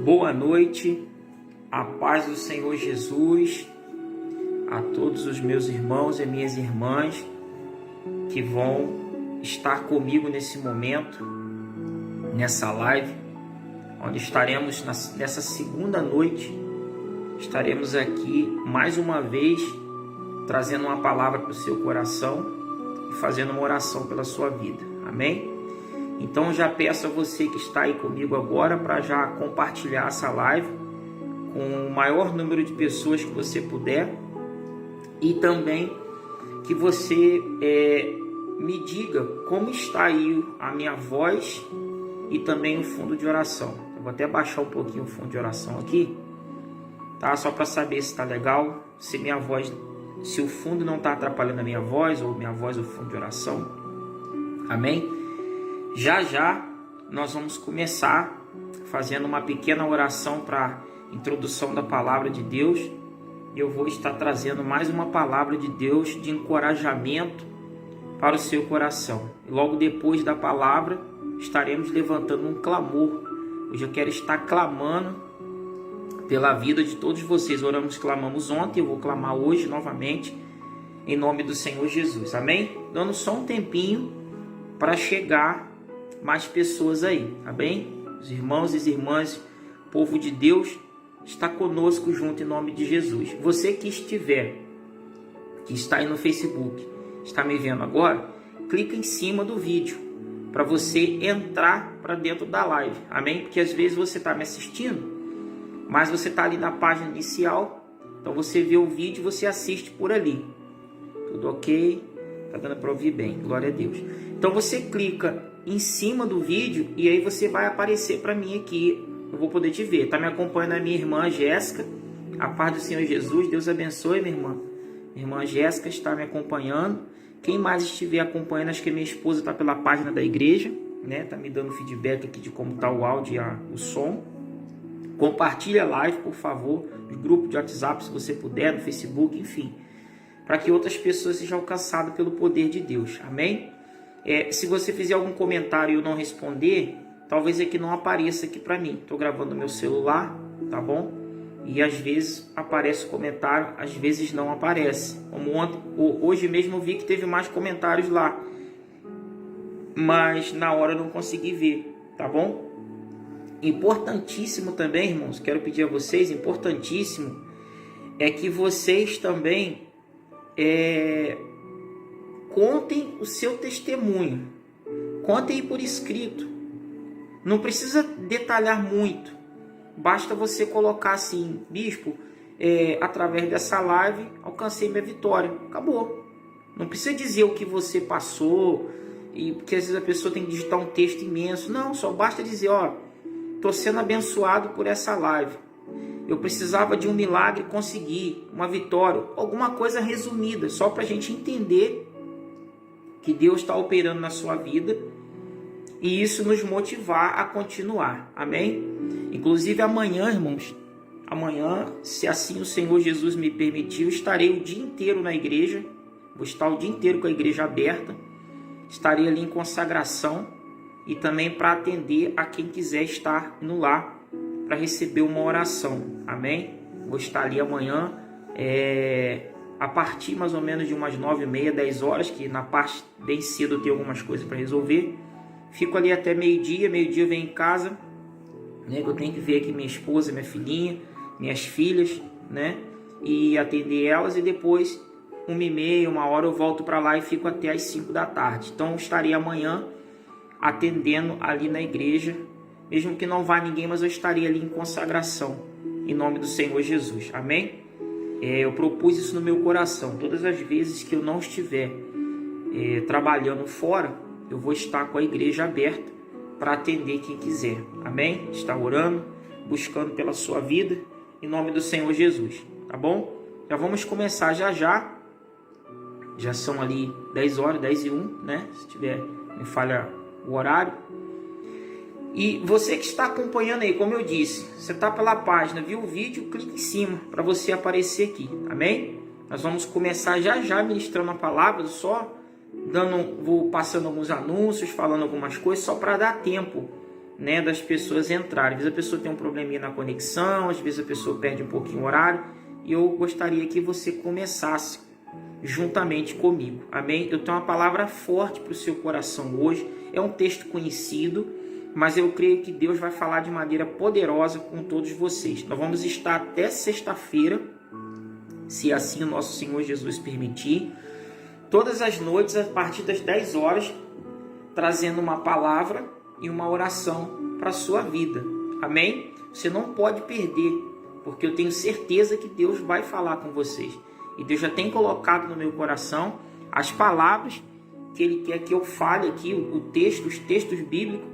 Boa noite, a paz do Senhor Jesus, a todos os meus irmãos e minhas irmãs que vão estar comigo nesse momento, nessa live, onde estaremos nessa segunda noite, estaremos aqui mais uma vez, trazendo uma palavra para o seu coração e fazendo uma oração pela sua vida, amém? Então já peço a você que está aí comigo agora para já compartilhar essa live com o maior número de pessoas que você puder e também que você me diga como está aí a minha voz e também o fundo de oração. Eu vou até baixar um pouquinho o fundo de oração aqui, tá? Só para saber se está legal, se minha voz, se o fundo não está atrapalhando a minha voz ou minha voz o fundo de oração, amém? Já nós vamos começar fazendo uma pequena oração para introdução da palavra de Deus. Eu vou estar trazendo mais uma palavra de Deus de encorajamento para o seu coração. E logo depois da palavra estaremos levantando um clamor. Hoje eu quero estar clamando pela vida de todos vocês. Clamamos ontem, eu vou clamar hoje novamente em nome do Senhor Jesus. Amém? Dando só um tempinho para chegar mais pessoas aí, tá bem? Os irmãos e as irmãs, povo de Deus, está conosco junto em nome de Jesus. Você que está aí no Facebook, está me vendo agora, clica em cima do vídeo para você entrar para dentro da live, amém? Porque às vezes você está me assistindo, mas você está ali na página inicial, então você vê o vídeo e você assiste por ali. Tudo ok? Tá dando para ouvir bem, glória a Deus. Então você clica em cima do vídeo e aí você vai aparecer para mim aqui, eu vou poder te ver. Tá me acompanhando a minha irmã Jéssica, a paz do Senhor Jesus, Deus abençoe minha irmã. Minha irmã Jéssica está me acompanhando. Quem mais estiver acompanhando, acho que a minha esposa está pela página da igreja, né? Tá me dando feedback aqui de como tá o áudio e o som. Compartilha a live, por favor, no grupo de WhatsApp, se você puder, no Facebook, enfim, para que outras pessoas sejam alcançadas pelo poder de Deus, amém? Se você fizer algum comentário e eu não responder, talvez aqui não apareça aqui para mim. Estou gravando no meu celular, tá bom? E às vezes aparece o comentário, às vezes não aparece. Como hoje mesmo eu vi que teve mais comentários lá, mas na hora eu não consegui ver, tá bom? Importantíssimo também, irmãos, quero pedir a vocês, importantíssimo é que vocês também contem o seu testemunho, contem por escrito, não precisa detalhar muito, basta você colocar assim: bispo, através dessa live alcancei minha vitória, acabou. Não precisa dizer o que você passou, porque às vezes a pessoa tem que digitar um texto imenso, não, só basta dizer: ó, estou sendo abençoado por essa live, eu precisava de um milagre, consegui uma vitória, alguma coisa resumida, só para a gente entender que Deus está operando na sua vida e isso nos motivar a continuar, amém? Inclusive amanhã, irmãos, amanhã, se assim o Senhor Jesus me permitiu, estarei o dia inteiro na igreja, vou estar o dia inteiro com a igreja aberta, estarei ali em consagração e também para atender a quem quiser estar no lar para receber uma oração, amém? Vou estar ali amanhã, a partir mais ou menos de umas 9h30, 10 horas, que na parte bem cedo eu tenho algumas coisas para resolver. Fico ali até meio-dia eu venho em casa, né? Eu tenho que ver aqui minha esposa, minha filhinha, minhas filhas, né? E atender elas, e depois 1h30, 1h eu volto para lá e fico até as 5 da tarde. Então eu estarei amanhã atendendo ali na igreja, mesmo que não vá ninguém, mas eu estarei ali em consagração, em nome do Senhor Jesus, amém? Eu propus isso no meu coração. Todas as vezes que eu não estiver trabalhando fora, eu vou estar com a igreja aberta para atender quem quiser. Amém? Estar orando, buscando pela sua vida, em nome do Senhor Jesus. Tá bom? Já vamos começar já. Já são ali 10 horas, 10h01, né? Se tiver, me falha o horário. E você que está acompanhando aí, como eu disse, você está pela página, viu o vídeo, clique em cima para você aparecer aqui, amém? Nós vamos começar já ministrando a palavra, vou passando alguns anúncios, falando algumas coisas, só para dar tempo né, das pessoas entrarem. Às vezes a pessoa tem um probleminha na conexão, às vezes a pessoa perde um pouquinho o horário, e eu gostaria que você começasse juntamente comigo, amém? Eu tenho uma palavra forte para o seu coração hoje, é um texto conhecido, mas eu creio que Deus vai falar de maneira poderosa com todos vocês. Nós vamos estar até sexta-feira, se assim o nosso Senhor Jesus permitir, todas as noites, a partir das 10 horas, trazendo uma palavra e uma oração para a sua vida, amém? Você não pode perder, porque eu tenho certeza que Deus vai falar com vocês. E Deus já tem colocado no meu coração as palavras que Ele quer que eu fale aqui, os textos bíblicos,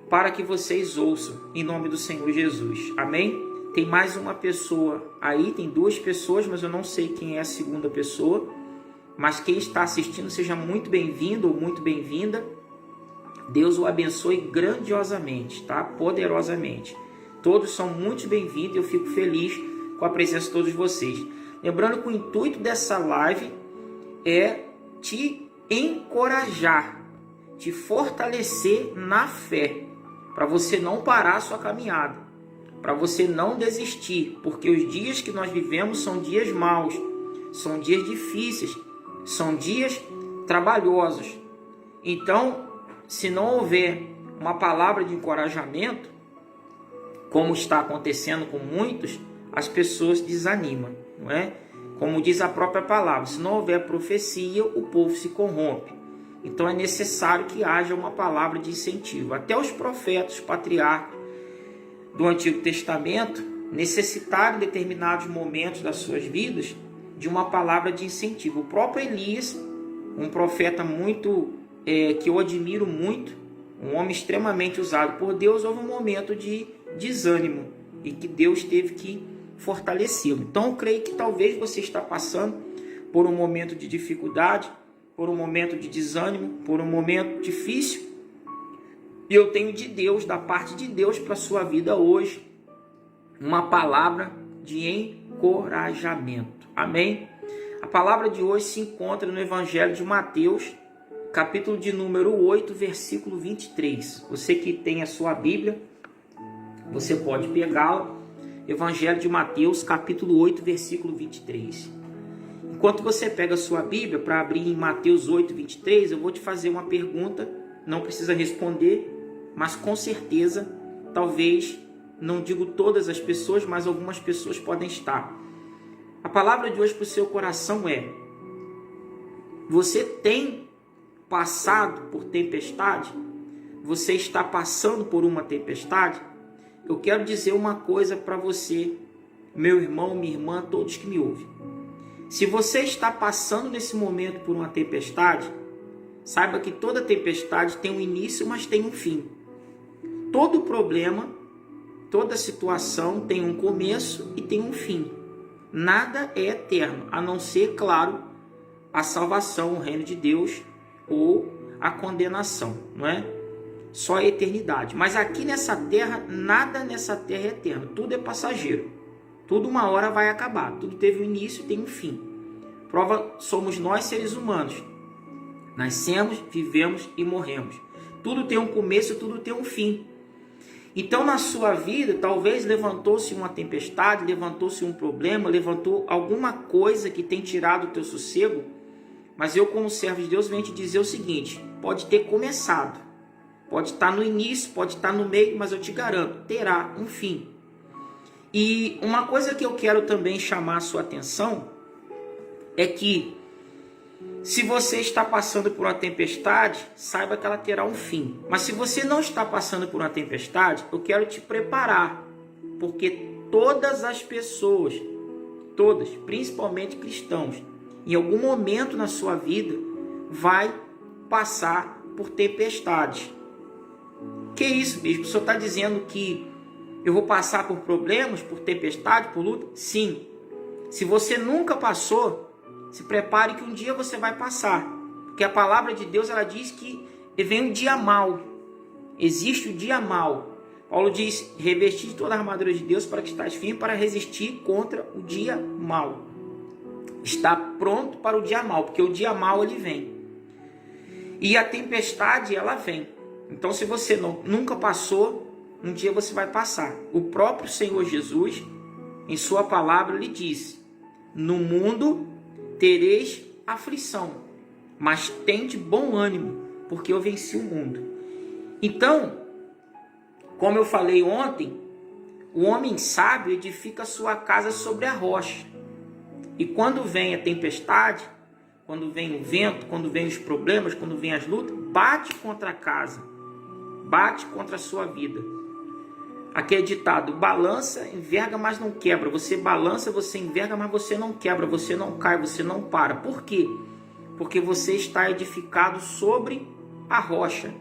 para que vocês ouçam, em nome do Senhor Jesus. Amém? Tem mais uma pessoa aí, tem 2 pessoas, mas eu não sei quem é a segunda pessoa. Mas quem está assistindo, seja muito bem-vindo ou muito bem-vinda. Deus o abençoe grandiosamente, tá? Poderosamente. Todos são muito bem-vindos e eu fico feliz com a presença de todos vocês. Lembrando que o intuito dessa live é te encorajar, te fortalecer na fé, para você não parar a sua caminhada, para você não desistir, porque os dias que nós vivemos são dias maus, são dias difíceis, são dias trabalhosos. Então, se não houver uma palavra de encorajamento, como está acontecendo com muitos, as pessoas desanimam, não é? Como diz a própria palavra, se não houver profecia, o povo se corrompe. Então é necessário que haja uma palavra de incentivo. Até os profetas, os patriarcas do Antigo Testamento necessitaram em determinados momentos das suas vidas de uma palavra de incentivo. O próprio Elias, um profeta que eu admiro muito, um homem extremamente usado por Deus, houve um momento de desânimo e que Deus teve que fortalecê-lo. Então eu creio que talvez você está passando por um momento de dificuldade, por um momento de desânimo, por um momento difícil. E eu tenho de Deus, da parte de Deus para a sua vida hoje, uma palavra de encorajamento. Amém? A palavra de hoje se encontra no Evangelho de Mateus, capítulo de número 8, versículo 23. Você que tem a sua Bíblia, você pode pegá-la. Evangelho de Mateus, capítulo 8, versículo 23. Enquanto você pega a sua Bíblia para abrir em Mateus 8, 23, eu vou te fazer uma pergunta, não precisa responder, mas com certeza, talvez, não digo todas as pessoas, mas algumas pessoas podem estar. A palavra de hoje para o seu coração é: você tem passado por tempestade? Você está passando por uma tempestade? Eu quero dizer uma coisa para você, meu irmão, minha irmã, todos que me ouvem. Se você está passando nesse momento por uma tempestade, saiba que toda tempestade tem um início, mas tem um fim. Todo problema, toda situação tem um começo e tem um fim. Nada é eterno, a não ser, claro, a salvação, o reino de Deus ou a condenação, não é? Só a eternidade. Mas aqui nessa terra, nada nessa terra é eterno. Tudo é passageiro. Tudo uma hora vai acabar. Tudo teve um início e tem um fim. Prova, somos nós seres humanos. Nascemos, vivemos e morremos. Tudo tem um começo, tudo tem um fim. Então na sua vida, talvez levantou-se uma tempestade, levantou-se um problema, levantou alguma coisa que tem tirado o teu sossego. Mas eu, como servo de Deus, venho te dizer o seguinte: pode ter começado. Pode estar no início, pode estar no meio, mas eu te garanto, terá um fim. E uma coisa que eu quero também chamar a sua atenção é que, se você está passando por uma tempestade, saiba que ela terá um fim. Mas se você não está passando por uma tempestade, eu quero te preparar, porque todas as pessoas, todas, principalmente cristãos, em algum momento na sua vida, vai passar por tempestades. Que isso, bispo? O senhor está dizendo que eu vou passar por problemas, por tempestade, por luta? Sim. Se você nunca passou, se prepare que um dia você vai passar. Porque a palavra de Deus, ela diz que vem um dia mau. Existe o dia mau. Paulo diz: revestir de toda a armadura de Deus para que estás firme para resistir contra o dia mau. Está pronto para o dia mau, porque o dia mau ele vem. E a tempestade, ela vem. Então, se você nunca passou, um dia você vai passar. O próprio Senhor Jesus, em sua palavra, lhe disse: no mundo tereis aflição, mas tende bom ânimo, porque eu venci o mundo. Então, como eu falei ontem, o homem sábio edifica sua casa sobre a rocha. E quando vem a tempestade, quando vem o vento, quando vem os problemas, quando vem as lutas, bate contra a casa, bate contra a sua vida. Aqui é ditado: balança, enverga, mas não quebra. Você balança, você enverga, mas você não quebra, você não cai, você não para. Por quê? Porque você está edificado sobre a rocha.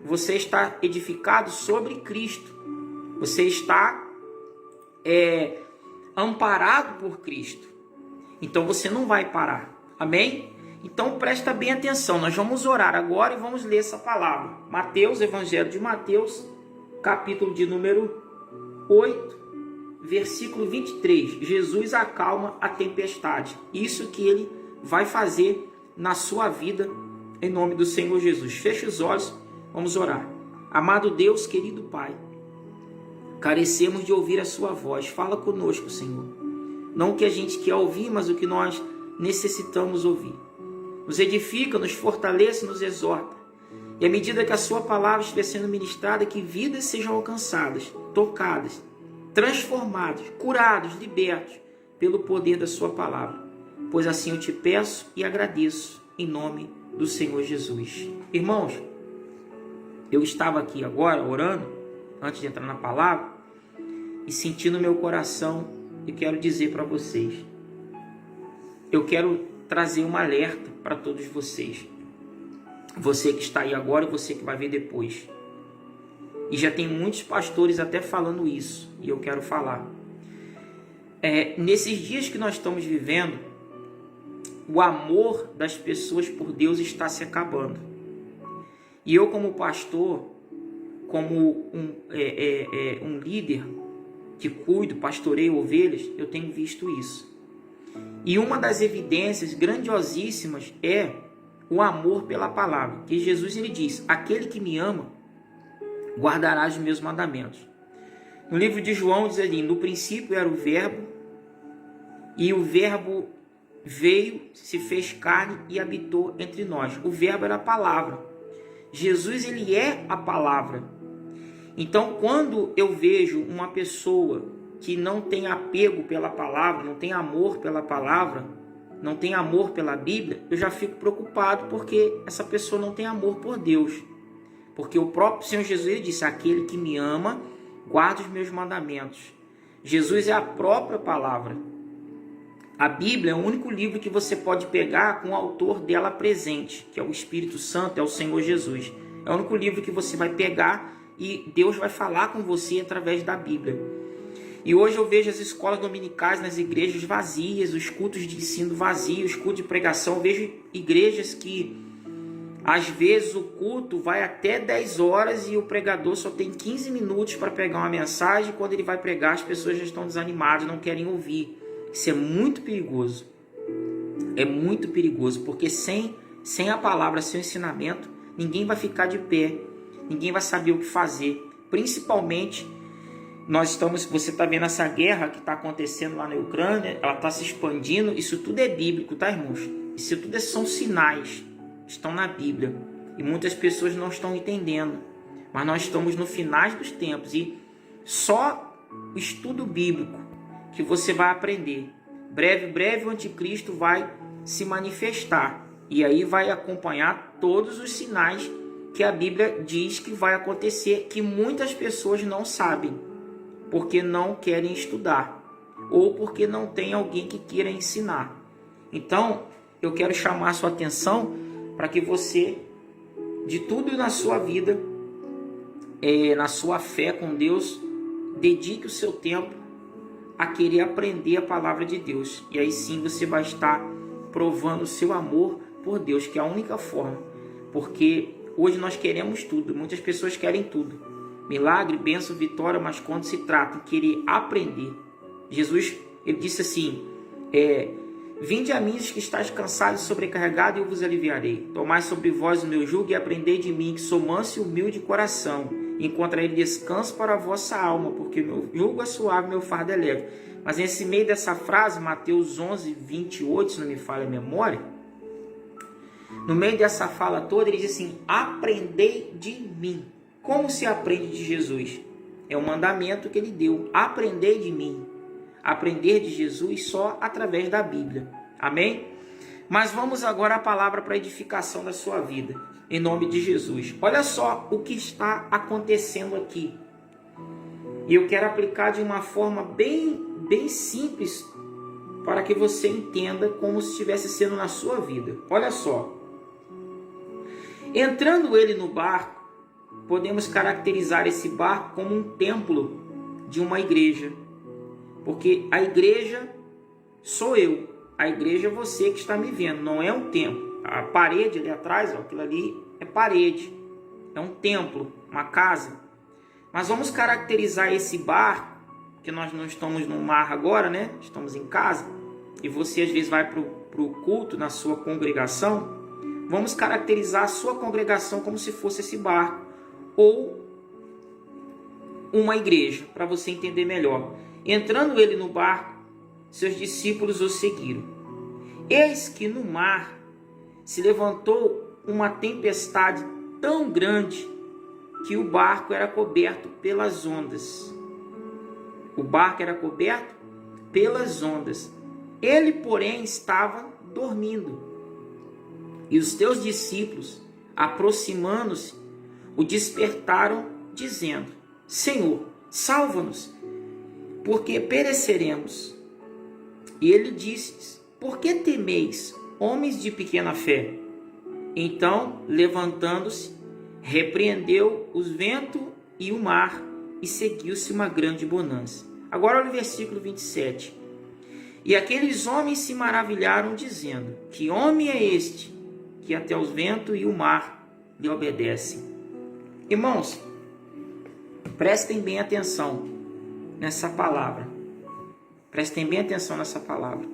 Você está edificado sobre Cristo. Você está amparado por Cristo. Então você não vai parar. Amém? Então presta bem atenção. Nós vamos orar agora e vamos ler essa palavra. Mateus, Evangelho de Mateus, capítulo de número 8, versículo 23. Jesus acalma a tempestade. Isso que ele vai fazer na sua vida, em nome do Senhor Jesus. Feche os olhos, vamos orar. Amado Deus, querido Pai, carecemos de ouvir a sua voz. Fala conosco, Senhor. Não o que a gente quer ouvir, mas o que nós necessitamos ouvir. Nos edifica, nos fortalece, nos exorta. E à medida que a sua palavra estiver sendo ministrada, que vidas sejam alcançadas, tocadas, transformadas, curados, libertos pelo poder da sua palavra. Pois assim eu te peço e agradeço em nome do Senhor Jesus. Irmãos, eu estava aqui agora orando, antes de entrar na palavra, e senti no meu coração, e quero dizer para vocês, eu quero trazer um alerta para todos vocês. Você que está aí agora e você que vai ver depois. E já tem muitos pastores até falando isso, e eu quero falar. Nesses dias que nós estamos vivendo, o amor das pessoas por Deus está se acabando. E eu, como pastor, como um líder que cuido, pastoreio ovelhas, eu tenho visto isso. E uma das evidências grandiosíssimas é o amor pela palavra. Que Jesus ele diz: aquele que me ama guardará os meus mandamentos. No livro de João diz ali: no princípio era o verbo, e o verbo veio, se fez carne e habitou entre nós. O verbo era a palavra. Jesus ele é a palavra. Então, quando eu vejo uma pessoa que não tem apego pela palavra, não tem amor pela palavra, não tem amor pela Bíblia, eu já fico preocupado, porque essa pessoa não tem amor por Deus. Porque o próprio Senhor Jesus ele disse: aquele que me ama, guarda os meus mandamentos. Jesus é a própria palavra. A Bíblia é o único livro que você pode pegar com o autor dela presente, que é o Espírito Santo, é o Senhor Jesus. É o único livro que você vai pegar e Deus vai falar com você através da Bíblia. E hoje eu vejo as escolas dominicais nas igrejas vazias, os cultos de ensino vazios, os cultos de pregação. Eu vejo igrejas que às vezes o culto vai até 10 horas e o pregador só tem 15 minutos para pregar uma mensagem. Quando ele vai pregar, as pessoas já estão desanimadas, não querem ouvir. Isso é muito perigoso. É muito perigoso, porque sem a palavra, sem o ensinamento, ninguém vai ficar de pé, ninguém vai saber o que fazer. Principalmente, você está vendo essa guerra que está acontecendo lá na Ucrânia, ela está se expandindo. Isso tudo é bíblico, tá, irmãos? Isso tudo são sinais, estão na Bíblia. E muitas pessoas não estão entendendo. Mas nós estamos no finais dos tempos, e só o estudo bíblico que você vai aprender. Breve o anticristo vai se manifestar. E aí vai acompanhar todos os sinais que a Bíblia diz que vai acontecer, que muitas pessoas não sabem, porque não querem estudar, ou porque não tem alguém que queira ensinar. Então, eu quero chamar a sua atenção para que você, de tudo na sua vida, na sua fé com Deus, dedique o seu tempo a querer aprender a palavra de Deus. E aí sim você vai estar provando o seu amor por Deus, que é a única forma. Porque hoje nós queremos tudo, muitas pessoas querem tudo. Milagre, bênção, vitória, mas quando se trata de querer aprender. Jesus, ele disse assim, Vinde a mim os que estáis cansados e sobrecarregados, e eu vos aliviarei. Tomai sobre vós o meu jugo e aprendei de mim, que sou manso e humilde de coração. E encontrarei descanso para a vossa alma, porque meu jugo é suave, meu fardo é leve. Mas nesse meio dessa frase, Mateus 11, 28, se não me falha a memória, no meio dessa fala toda, ele diz assim: aprendei de mim. Como se aprende de Jesus? É o mandamento que ele deu. Aprendei de mim. Aprender de Jesus só através da Bíblia. Amém? Mas vamos agora à palavra para edificação da sua vida. Em nome de Jesus. Olha só o que está acontecendo aqui. E eu quero aplicar de uma forma bem simples para que você entenda como se estivesse sendo na sua vida. Olha só. Entrando ele no barco, podemos caracterizar esse barco como um templo de uma igreja. Porque a igreja sou eu. A igreja é você que está me vendo, não é um templo. A parede ali atrás, ó, aquilo ali é parede. É um templo, uma casa. Mas vamos caracterizar esse barco, que nós não estamos no mar agora, né? Estamos em casa. E você às vezes vai para o culto na sua congregação. Vamos caracterizar a sua congregação como se fosse esse barco. Ou uma igreja, para você entender melhor. Entrando ele no barco, seus discípulos o seguiram. Eis que no mar se levantou uma tempestade tão grande que o barco era coberto pelas ondas. O barco era coberto pelas ondas. Ele, porém, estava dormindo. E os teus discípulos, aproximando-se, o despertaram, dizendo: Senhor, salva-nos, porque pereceremos. E ele disse: por que temeis, homens de pequena fé? Então, levantando-se, repreendeu os ventos e o mar, e seguiu-se uma grande bonança. Agora olha o versículo 27. E aqueles homens se maravilharam, dizendo: que homem é este, que até os ventos e o mar lhe obedecem? Irmãos, prestem bem atenção nessa palavra. Prestem bem atenção nessa palavra.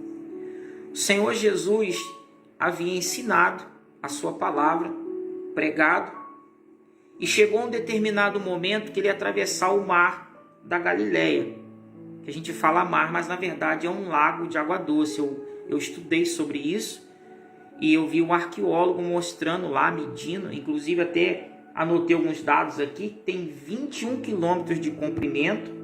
O Senhor Jesus havia ensinado a sua palavra, pregado, e chegou um determinado momento que ele ia atravessar o mar da Galileia, que a gente fala mar, mas na verdade é um lago de água doce. Eu estudei sobre isso e eu vi um arqueólogo mostrando lá, medindo, inclusive até anotei alguns dados aqui, tem 21 quilômetros de comprimento,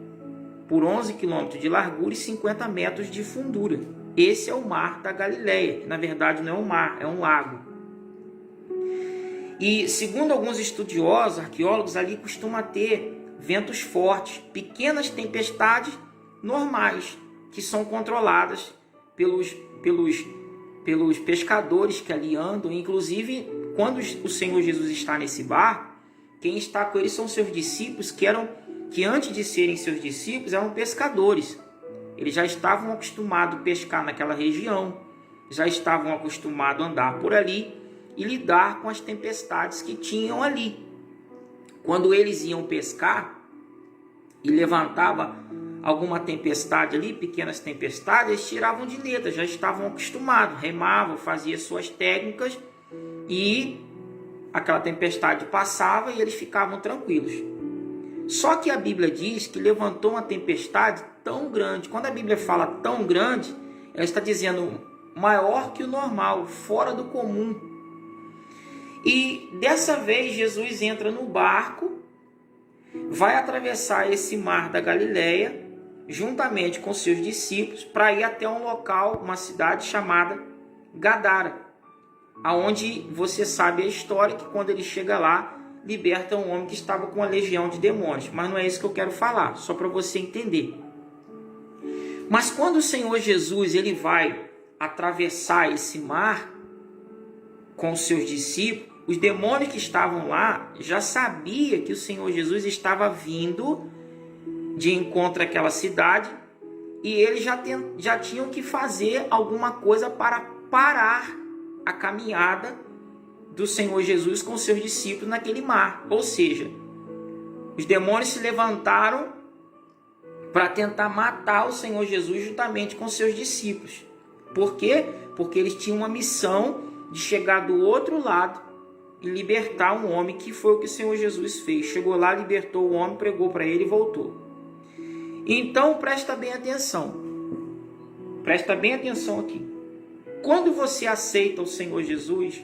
por 11 quilômetros de largura e 50 metros de fundura. Esse é o mar da Galileia, que na verdade não é um mar, é um lago. E segundo alguns estudiosos, arqueólogos, ali costuma ter ventos fortes, pequenas tempestades normais, que são controladas pelos pescadores que ali andam. Inclusive, quando o Senhor Jesus está nesse barco, quem está com ele são seus discípulos, que antes de serem seus discípulos eram pescadores. Eles já estavam acostumados a pescar naquela região, já estavam acostumados a andar por ali e lidar com as tempestades que tinham ali. Quando eles iam pescar e levantava alguma tempestade ali, pequenas tempestades, eles tiravam de letra, já estavam acostumados, remavam, faziam suas técnicas e aquela tempestade passava e eles ficavam tranquilos. Só que a Bíblia diz que levantou uma tempestade tão grande. Quando a Bíblia fala tão grande, ela está dizendo maior que o normal, fora do comum. E dessa vez Jesus entra no barco, vai atravessar esse mar da Galileia, juntamente com seus discípulos, para ir até um local, uma cidade chamada Gadara, aonde você sabe a história que quando ele chega lá, liberta um homem que estava com uma legião de demônios. Mas não é isso que eu quero falar, só para você entender. Mas quando o Senhor Jesus ele vai atravessar esse mar com os seus discípulos, os demônios que estavam lá já sabiam que o Senhor Jesus estava vindo de encontro àquela cidade e eles já tinham que fazer alguma coisa para parar a caminhada do Senhor Jesus com seus discípulos naquele mar. Ou seja, os demônios se levantaram para tentar matar o Senhor Jesus juntamente com seus discípulos. Por quê? Porque eles tinham uma missão de chegar do outro lado e libertar um homem, que foi o que o Senhor Jesus fez. Chegou lá, libertou o homem, pregou para ele e voltou. Então, presta bem atenção. Presta bem atenção aqui. Quando você aceita o Senhor Jesus,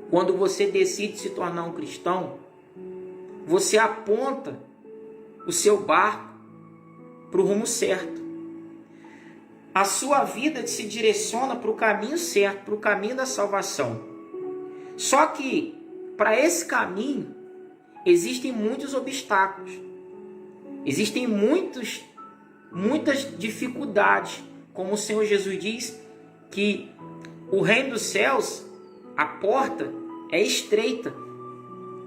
quando você decide se tornar um cristão, você aponta o seu barco para o rumo certo. A sua vida se direciona para o caminho certo, para o caminho da salvação. Só que, para esse caminho, existem muitos obstáculos. Existem muitas dificuldades. Como o Senhor Jesus diz, que o reino dos céus, a porta é estreita.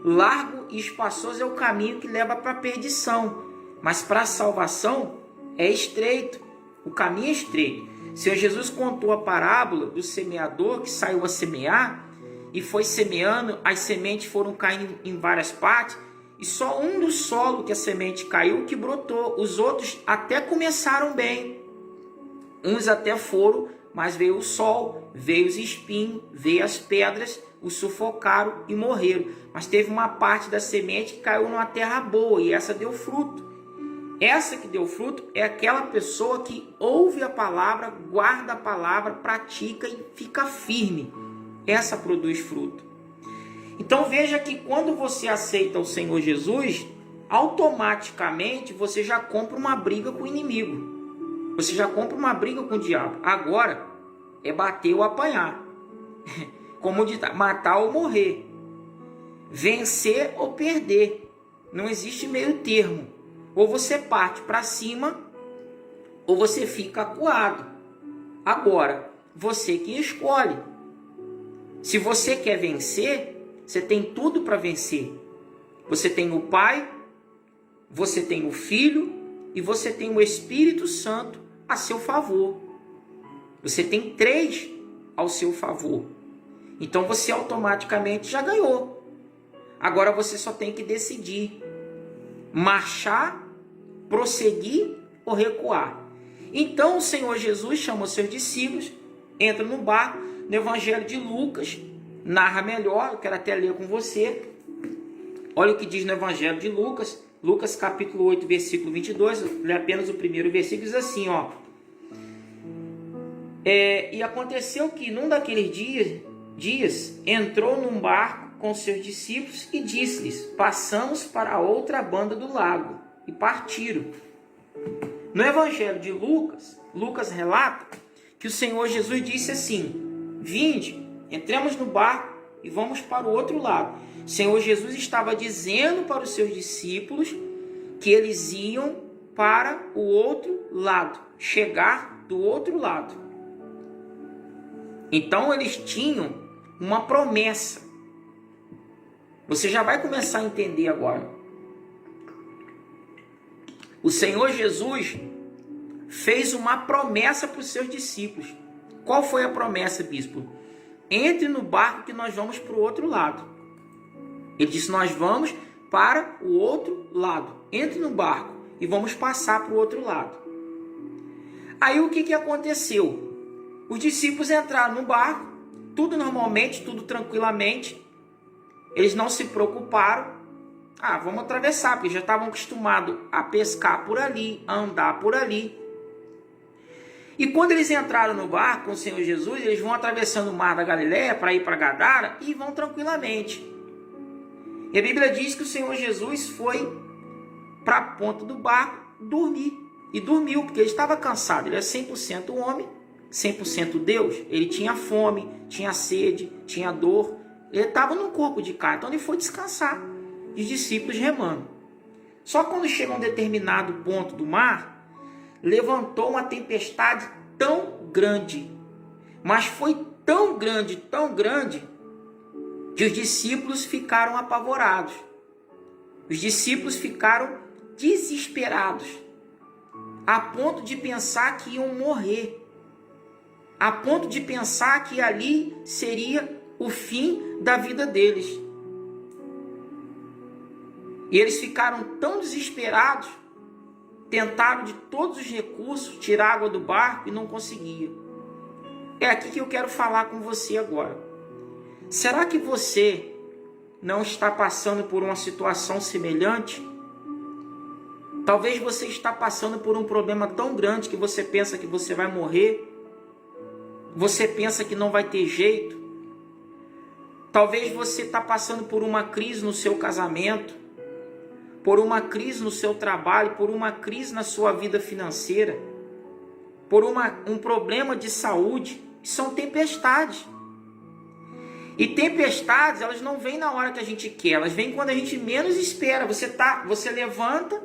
Largo e espaçoso é o caminho que leva para a perdição. Mas para a salvação é estreito. O caminho é estreito. O Senhor Jesus contou a parábola do semeador que saiu a semear e foi semeando, as sementes foram caindo em várias partes, e só um do solo que a semente caiu que brotou. Os outros até começaram bem. Uns até foram, mas veio o sol, veio os espinhos, veio as pedras, os sufocaram e morreram. Mas teve uma parte da semente que caiu numa terra boa e essa deu fruto. Essa que deu fruto é aquela pessoa que ouve a palavra, guarda a palavra, pratica e fica firme. Essa produz fruto. Então veja que quando você aceita o Senhor Jesus, automaticamente você já compra uma briga com o inimigo. Você já compra uma briga com o diabo. Agora é bater ou apanhar. Como diz, matar ou morrer. Vencer ou perder. Não existe meio termo. Ou você parte para cima, ou você fica acuado. Agora, você que escolhe. Se você quer vencer, você tem tudo para vencer. Você tem o Pai, você tem o Filho e você tem o Espírito Santo a seu favor. Você tem 3 ao seu favor. Então você automaticamente já ganhou. Agora você só tem que decidir: marchar, prosseguir ou recuar. Então o Senhor Jesus chama os seus discípulos, entra no barco. No Evangelho de Lucas, narra melhor, eu quero até ler com você. Olha o que diz no Evangelho de Lucas, Lucas capítulo 8, versículo 22, eu leio apenas o primeiro versículo, diz assim, ó. E aconteceu que num daqueles dias entrou num barco com seus discípulos e disse-lhes: passamos para a outra banda do lago, e partiram. No Evangelho de Lucas, Lucas relata que o Senhor Jesus disse assim: vinde, entremos no barco e vamos para o outro lado. O Senhor Jesus estava dizendo para os seus discípulos que eles iam para o outro lado, chegar do outro lado. Então eles tinham uma promessa. Você já vai começar a entender agora. O Senhor Jesus fez uma promessa para os seus discípulos. Qual foi a promessa, bispo? Entre no barco que nós vamos para o outro lado. Ele disse: nós vamos para o outro lado. Entre no barco e vamos passar para o outro lado. Aí o que aconteceu? Os discípulos entraram no barco, tudo normalmente, tudo tranquilamente. Eles não se preocuparam. Vamos atravessar, porque já estavam acostumados a pescar por ali, a andar por ali. E quando eles entraram no barco com o Senhor Jesus, eles vão atravessando o mar da Galileia para ir para Gadara e vão tranquilamente. E a Bíblia diz que o Senhor Jesus foi para a ponta do barco dormir. E dormiu, porque ele estava cansado. Ele é 100% homem, 100% Deus. Ele tinha fome, tinha sede, tinha dor. Ele estava num corpo de carne, então ele foi descansar. E os discípulos remando. Só quando chega a um determinado ponto do mar, levantou uma tempestade tão grande, mas foi tão grande, que os discípulos ficaram apavorados. Os discípulos ficaram desesperados, a ponto de pensar que iam morrer, a ponto de pensar que ali seria o fim da vida deles. E eles ficaram tão desesperados, tentaram de todos os recursos tirar água do barco e não conseguiam. É aqui que eu quero falar com você agora. Será que você não está passando por uma situação semelhante? Talvez você está passando por um problema tão grande que você pensa que você vai morrer. Você pensa que não vai ter jeito. Talvez você está passando por uma crise no seu casamento, por uma crise no seu trabalho, por uma crise na sua vida financeira, por um problema de saúde. São tempestades. E tempestades, elas não vêm na hora que a gente quer, elas vêm quando a gente menos espera. Você levanta,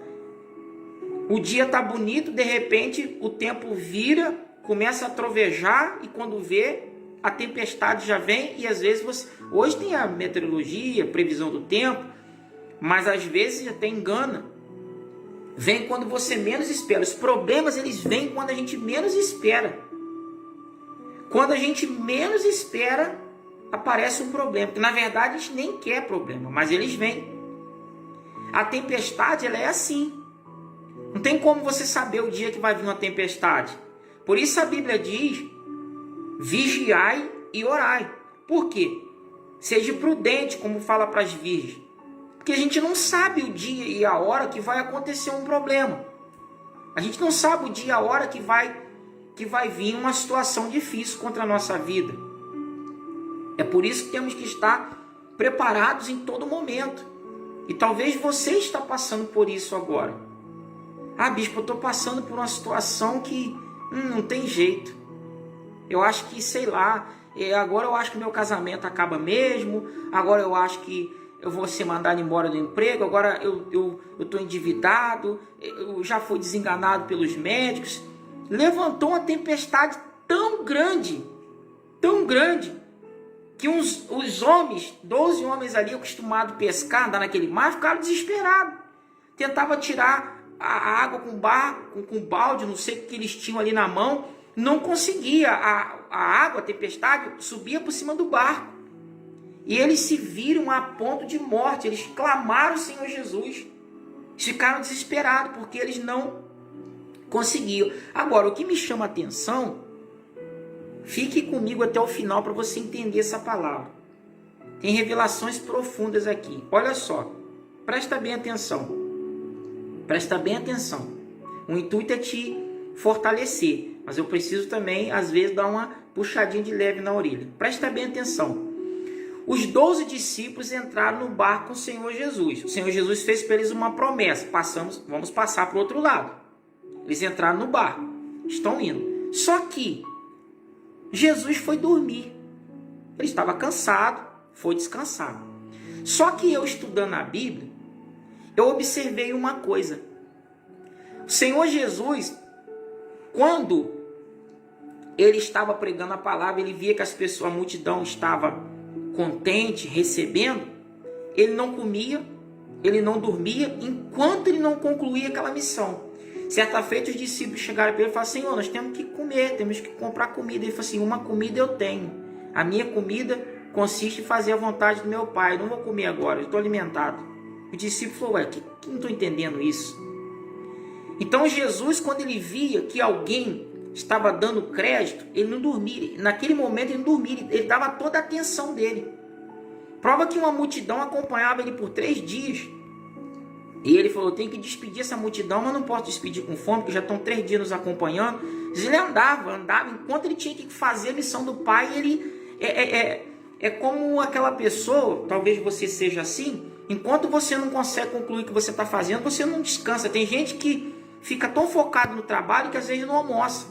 o dia está bonito, de repente o tempo vira, começa a trovejar e quando vê, a tempestade já vem e às vezes hoje tem a meteorologia, previsão do tempo, mas às vezes até engana. Vem quando você menos espera. Os problemas, eles vêm quando a gente menos espera. Quando a gente menos espera, aparece um problema. Porque na verdade a gente nem quer problema, mas eles vêm. A tempestade, ela é assim. Não tem como você saber o dia que vai vir uma tempestade. Por isso a Bíblia diz: vigiai e orai. Por quê? Seja prudente, como fala para as virgens. Porque a gente não sabe o dia e a hora que vai acontecer um problema. A gente não sabe o dia e a hora que vai vir uma situação difícil contra a nossa vida. É por isso que temos que estar preparados em todo momento. E talvez você está passando por isso agora. Ah, bispo, eu estou passando por uma situação que não tem jeito. Eu acho que, sei lá, agora eu acho que meu casamento acaba mesmo, agora eu acho que eu vou ser mandado embora do emprego, agora eu estou endividado, eu já fui desenganado pelos médicos. Levantou uma tempestade tão grande, que os homens, 12 homens ali acostumados a pescar, andar naquele mar, ficaram desesperados. Tentava tirar a água com balde, não sei o que eles tinham ali na mão, não conseguia. A água, a tempestade, subia por cima do barco. E eles se viram a ponto de morte, eles clamaram o Senhor Jesus. Ficaram desesperados, porque eles não conseguiam. Agora, o que me chama a atenção, fique comigo até o final para você entender essa palavra. Tem revelações profundas aqui. Olha só, presta bem atenção. Presta bem atenção. O intuito é te fortalecer, mas eu preciso também, às vezes, dar uma puxadinha de leve na orelha. Presta bem atenção. Os 12 discípulos entraram no barco com o Senhor Jesus. O Senhor Jesus fez para eles uma promessa. Vamos passar para o outro lado. Eles entraram no barco. Estão indo. Só que Jesus foi dormir. Ele estava cansado, foi descansar. Só que eu, estudando a Bíblia, eu observei uma coisa. O Senhor Jesus, quando ele estava pregando a palavra, ele via que a multidão estava contente, recebendo, ele não comia, ele não dormia, enquanto ele não concluía aquela missão. Certa feita os discípulos chegaram para ele e falaram: Senhor, nós temos que comer, temos que comprar comida. Ele falou assim: uma comida eu tenho, a minha comida consiste em fazer a vontade do meu Pai, eu não vou comer agora, eu estou alimentado. O discípulo falou: ué, que não estou entendendo isso. Então Jesus, quando ele via que alguém estava dando crédito, ele não dormia. Naquele momento ele não dormia, ele dava toda a atenção dele. Prova que uma multidão acompanhava ele por 3 dias. E ele falou: tem que despedir essa multidão, mas não posso despedir com fome, porque já estão 3 dias nos acompanhando. Ele andava, enquanto ele tinha que fazer a missão do Pai. Ele é como aquela pessoa, talvez você seja assim, enquanto você não consegue concluir o que você está fazendo, você não descansa. Tem gente que fica tão focado no trabalho que às vezes não almoça.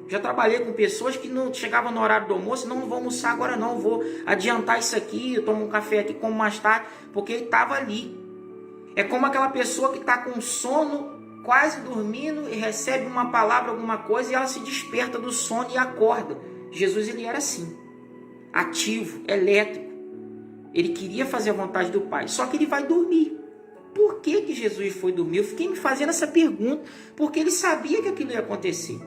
Já trabalhei com pessoas que não chegavam no horário do almoço: não vou almoçar agora não, vou adiantar isso aqui, eu tomo um café aqui, como mais tarde, porque ele estava ali. É como aquela pessoa que está com sono, quase dormindo, e recebe uma palavra, alguma coisa, e ela se desperta do sono e acorda. Jesus, ele era assim, ativo, elétrico. Ele queria fazer a vontade do Pai, só que ele vai dormir. Por que Jesus foi dormir? Eu fiquei me fazendo essa pergunta, porque ele sabia que aquilo ia acontecer.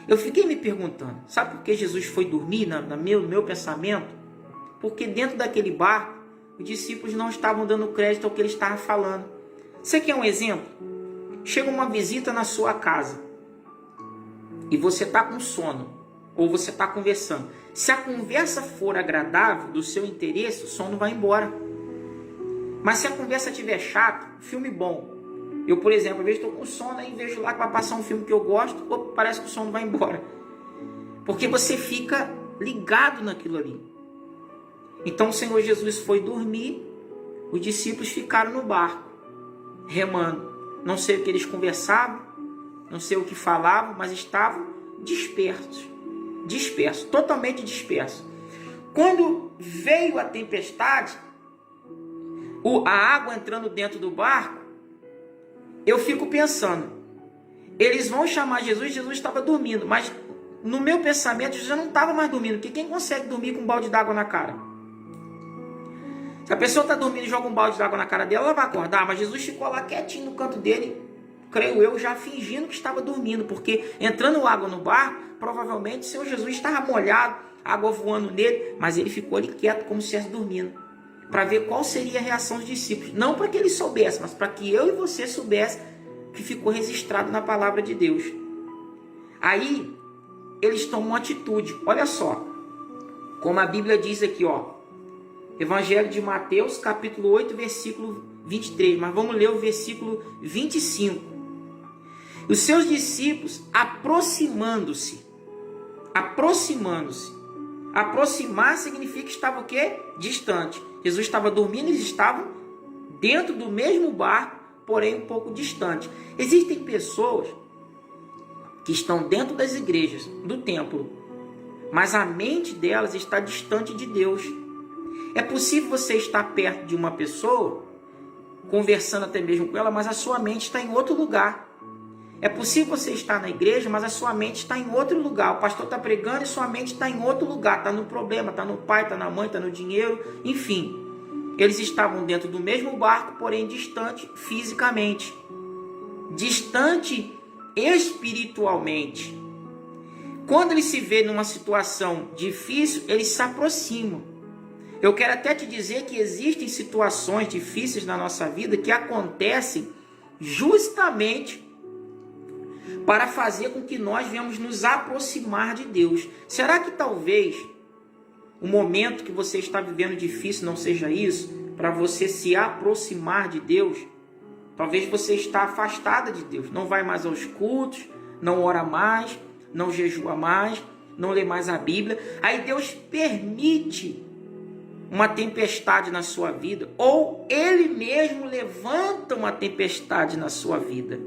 Eu fiquei me perguntando, sabe por que Jesus foi dormir no meu pensamento? Porque dentro daquele barco, os discípulos não estavam dando crédito ao que ele estava falando. Você quer um exemplo? Chega uma visita na sua casa e você está com sono. ou você está conversando. Se a conversa for agradável, do seu interesse, o sono vai embora. Mas se a conversa estiver chata, filme bom. Eu, por exemplo, às vezes estou com sono e vejo lá que vai passar um filme que eu gosto, parece que o sono vai embora. Porque você fica ligado naquilo ali. Então o Senhor Jesus foi dormir, os discípulos ficaram no barco, remando. Não sei o que eles conversavam, não sei o que falavam, mas estavam dispersos, totalmente dispersos. Quando veio a tempestade, a água entrando dentro do barco, eu fico pensando, eles vão chamar Jesus, Jesus estava dormindo, mas no meu pensamento, Jesus não estava mais dormindo, porque quem consegue dormir com um balde d'água na cara? Se a pessoa está dormindo e joga um balde d'água na cara dela, ela vai acordar, mas Jesus ficou lá quietinho no canto dele, creio eu, já fingindo que estava dormindo, porque entrando água no barco, provavelmente o Senhor Jesus estava molhado, água voando nele, mas ele ficou ali quieto como se estivesse dormindo, para ver qual seria a reação dos discípulos, não para que eles soubessem, mas para que eu e você soubessem que ficou registrado na palavra de Deus. Aí, eles tomam uma atitude, olha só, como a Bíblia diz aqui, ó, Evangelho de Mateus, capítulo 8, versículo 23, mas vamos ler o versículo 25. Os seus discípulos aproximando-se, aproximar significa que estava o quê? Distante. Jesus estava dormindo, eles estavam dentro do mesmo barco, porém um pouco distante. Existem pessoas que estão dentro das igrejas, do templo, mas a mente delas está distante de Deus. É possível você estar perto de uma pessoa, conversando até mesmo com ela, mas a sua mente está em outro lugar. É possível você estar na igreja, mas a sua mente está em outro lugar. O pastor está pregando e sua mente está em outro lugar. Está no problema, está no pai, está na mãe, está no dinheiro, enfim. Eles estavam dentro do mesmo barco, porém distante fisicamente. Distante espiritualmente. Quando eles se vêem numa situação difícil, eles se aproximam. Eu quero até te dizer que existem situações difíceis na nossa vida que acontecem justamente para fazer com que nós venhamos nos aproximar de Deus. Será que talvez o momento que você está vivendo difícil não seja isso? Para você se aproximar de Deus? Talvez você está afastada de Deus, não vai mais aos cultos, não ora mais, não jejua mais, não lê mais a Bíblia. Aí Deus permite uma tempestade na sua vida, ou Ele mesmo levanta uma tempestade na sua vida.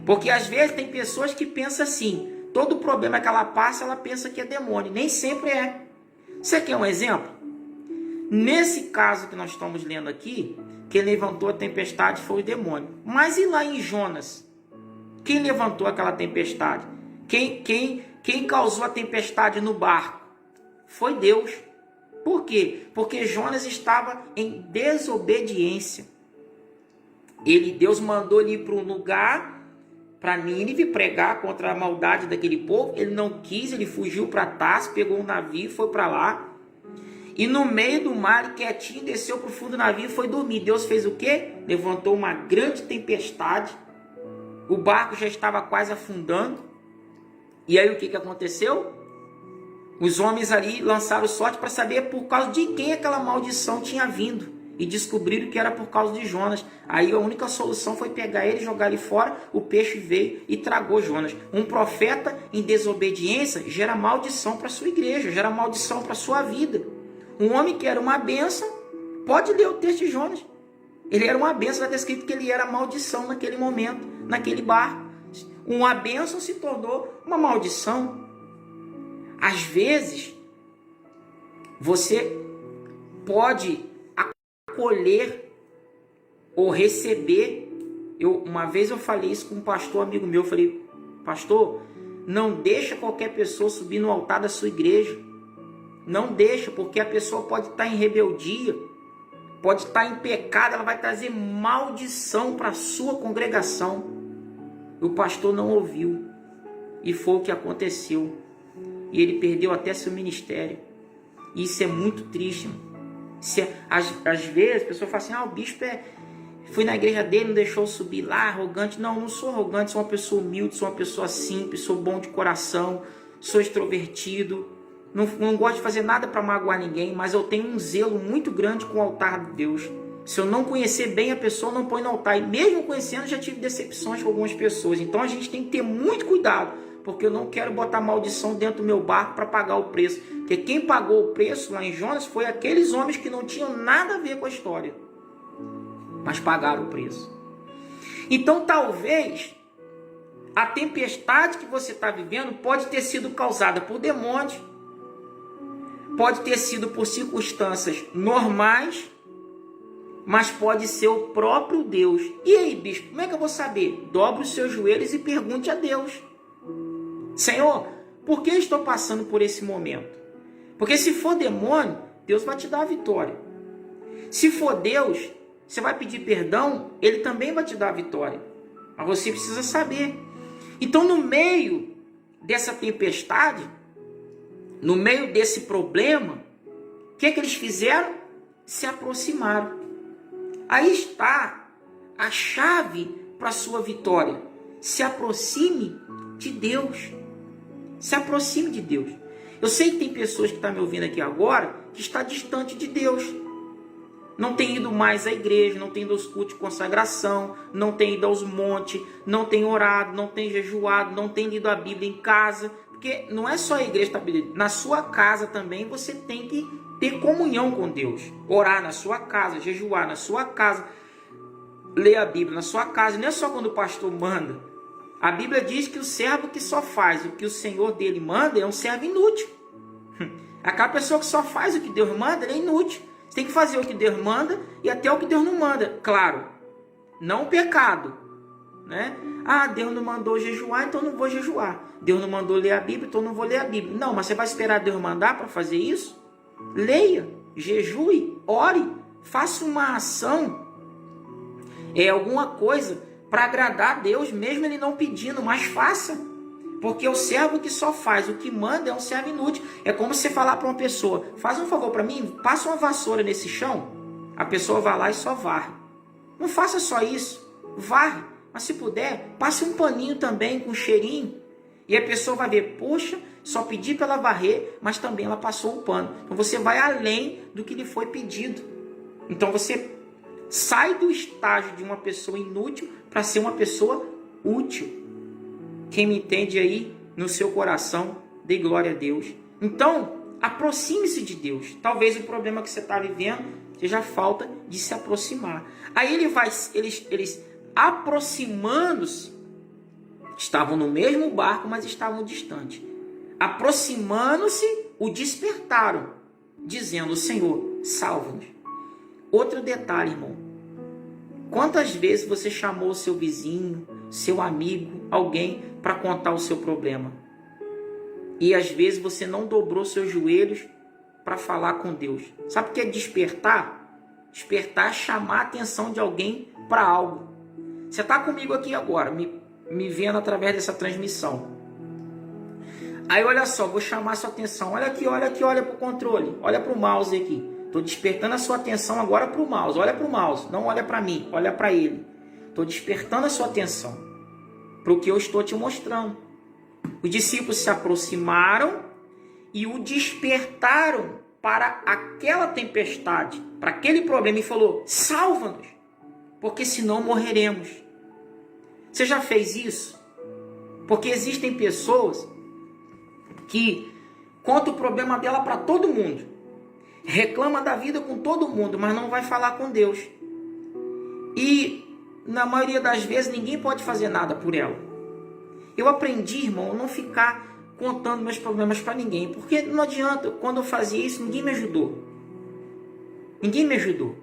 Porque às vezes tem pessoas que pensam assim, todo problema que ela passa, ela pensa que é demônio, nem sempre é. Você quer um exemplo? Nesse caso que nós estamos lendo aqui, quem levantou a tempestade foi o demônio. Mas e lá em Jonas? Quem levantou aquela tempestade? Quem causou a tempestade no barco? Foi Deus. Por quê? Porque Jonas estava em desobediência. Deus mandou ele ir para um lugar, para Nínive, pregar contra a maldade daquele povo. Ele não quis, ele fugiu para Tarso, pegou um navio, foi para lá. E no meio do mar, quietinho, desceu para o fundo do navio e foi dormir. Deus fez o quê? Levantou uma grande tempestade. O barco já estava quase afundando. E aí o que aconteceu? Os homens ali lançaram sorte para saber por causa de quem aquela maldição tinha vindo. E descobriram que era por causa de Jonas. Aí a única solução foi pegar ele, jogar ele fora. O peixe veio e tragou Jonas. Um profeta em desobediência gera maldição para a sua igreja, gera maldição para a sua vida. Um homem que era uma bênção, pode ler o texto de Jonas. Ele era uma bênção, está escrito que ele era maldição naquele momento, naquele barco. Uma bênção se tornou uma maldição. Às vezes, você pode acolher ou receber. Uma vez eu falei isso com um pastor amigo meu. Eu falei, pastor, não deixa qualquer pessoa subir no altar da sua igreja. Não deixa, porque a pessoa pode estar em rebeldia, pode estar em pecado, ela vai trazer maldição para a sua congregação. O pastor não ouviu, e foi o que aconteceu. E ele perdeu até seu ministério. Isso é muito triste. Às vezes a pessoa fala assim, o bispo fui na igreja dele, não deixou eu subir lá, arrogante. Não sou arrogante, sou uma pessoa humilde, sou uma pessoa simples, sou bom de coração. sou extrovertido, não gosto de fazer nada para magoar ninguém, mas eu tenho um zelo muito grande com o altar de Deus. Se eu não conhecer bem a pessoa, não põe no altar. E mesmo conhecendo, já tive decepções com algumas pessoas. Então a gente tem que ter muito cuidado, porque eu não quero botar maldição dentro do meu barco para pagar o preço. Porque quem pagou o preço lá em Jonas foi aqueles homens que não tinham nada a ver com a história, mas pagaram o preço. Então talvez a tempestade que você está vivendo pode ter sido causada por demônios, pode ter sido por circunstâncias normais, mas pode ser o próprio Deus. E aí, bispo, como é que eu vou saber? Dobre os seus joelhos e pergunte a Deus: Senhor, por que estou passando por esse momento? Porque se for demônio, Deus vai te dar a vitória. Se for Deus, você vai pedir perdão, Ele também vai te dar a vitória. Mas você precisa saber. Então, no meio dessa tempestade, no meio desse problema, o que eles fizeram? Se aproximaram. Aí está a chave para a sua vitória. Se aproxime de Deus. Se aproxime de Deus. Eu sei que tem pessoas que estão me ouvindo aqui agora que está distante de Deus. Não tem ido mais à igreja, não tem ido aos cultos de consagração, não tem ido aos montes, não tem orado, não tem jejuado, não tem lido a Bíblia em casa. Porque não é só a igreja que está pedindo. Na sua casa também você tem que ter comunhão com Deus. Orar na sua casa, jejuar na sua casa, ler a Bíblia na sua casa. Não é só quando o pastor manda. A Bíblia diz que o servo que só faz o que o Senhor dele manda é um servo inútil. Aquela pessoa que só faz o que Deus manda, ele é inútil. Você tem que fazer o que Deus manda e até o que Deus não manda. Claro, não o pecado, né? Ah, Deus não mandou jejuar, então não vou jejuar. Deus não mandou ler a Bíblia, então não vou ler a Bíblia. Não, mas você vai esperar Deus mandar para fazer isso? Leia, jejue, ore, faça uma ação, alguma coisa para agradar a Deus, mesmo Ele não pedindo, mas faça. Porque o servo que só faz o que manda é um servo inútil. É como você falar para uma pessoa: faz um favor para mim, passa uma vassoura nesse chão. A pessoa vai lá e só varre. Não faça só isso, varre. Mas se puder, passe um paninho também com cheirinho. E a pessoa vai ver: poxa, só pedi para ela varrer, mas também ela passou o pano. Então você vai além do que lhe foi pedido. Então você sai do estágio de uma pessoa inútil para ser uma pessoa útil. Quem me entende aí no seu coração, dê glória a Deus. Então, aproxime-se de Deus. Talvez o problema que você está vivendo seja a falta de se aproximar. Aí eles aproximando-se, estavam no mesmo barco, mas estavam distantes. Aproximando-se, o despertaram, dizendo: Senhor, salva-nos. Outro detalhe, irmão. Quantas vezes você chamou o seu vizinho, seu amigo, alguém para contar o seu problema? E às vezes você não dobrou seus joelhos para falar com Deus. Sabe o que é despertar? Despertar é chamar a atenção de alguém para algo. Você está comigo aqui agora, me vendo através dessa transmissão. Aí olha só, vou chamar a sua atenção. Olha aqui, olha para o controle. Olha para o mouse aqui. Estou despertando a sua atenção agora para o mouse. Olha para o mouse, não olha para mim, olha para ele. Estou despertando a sua atenção para o que eu estou te mostrando. Os discípulos se aproximaram e o despertaram para aquela tempestade, para aquele problema, e falou: salva-nos, porque senão morreremos. Você já fez isso? Porque existem pessoas que contam o problema dela para todo mundo, reclama da vida com todo mundo, mas não vai falar com Deus. E na maioria das vezes ninguém pode fazer nada por ela. Eu aprendi, irmão, a não ficar contando meus problemas para ninguém, porque não adianta. Quando eu fazia isso, ninguém me ajudou. Ninguém me ajudou.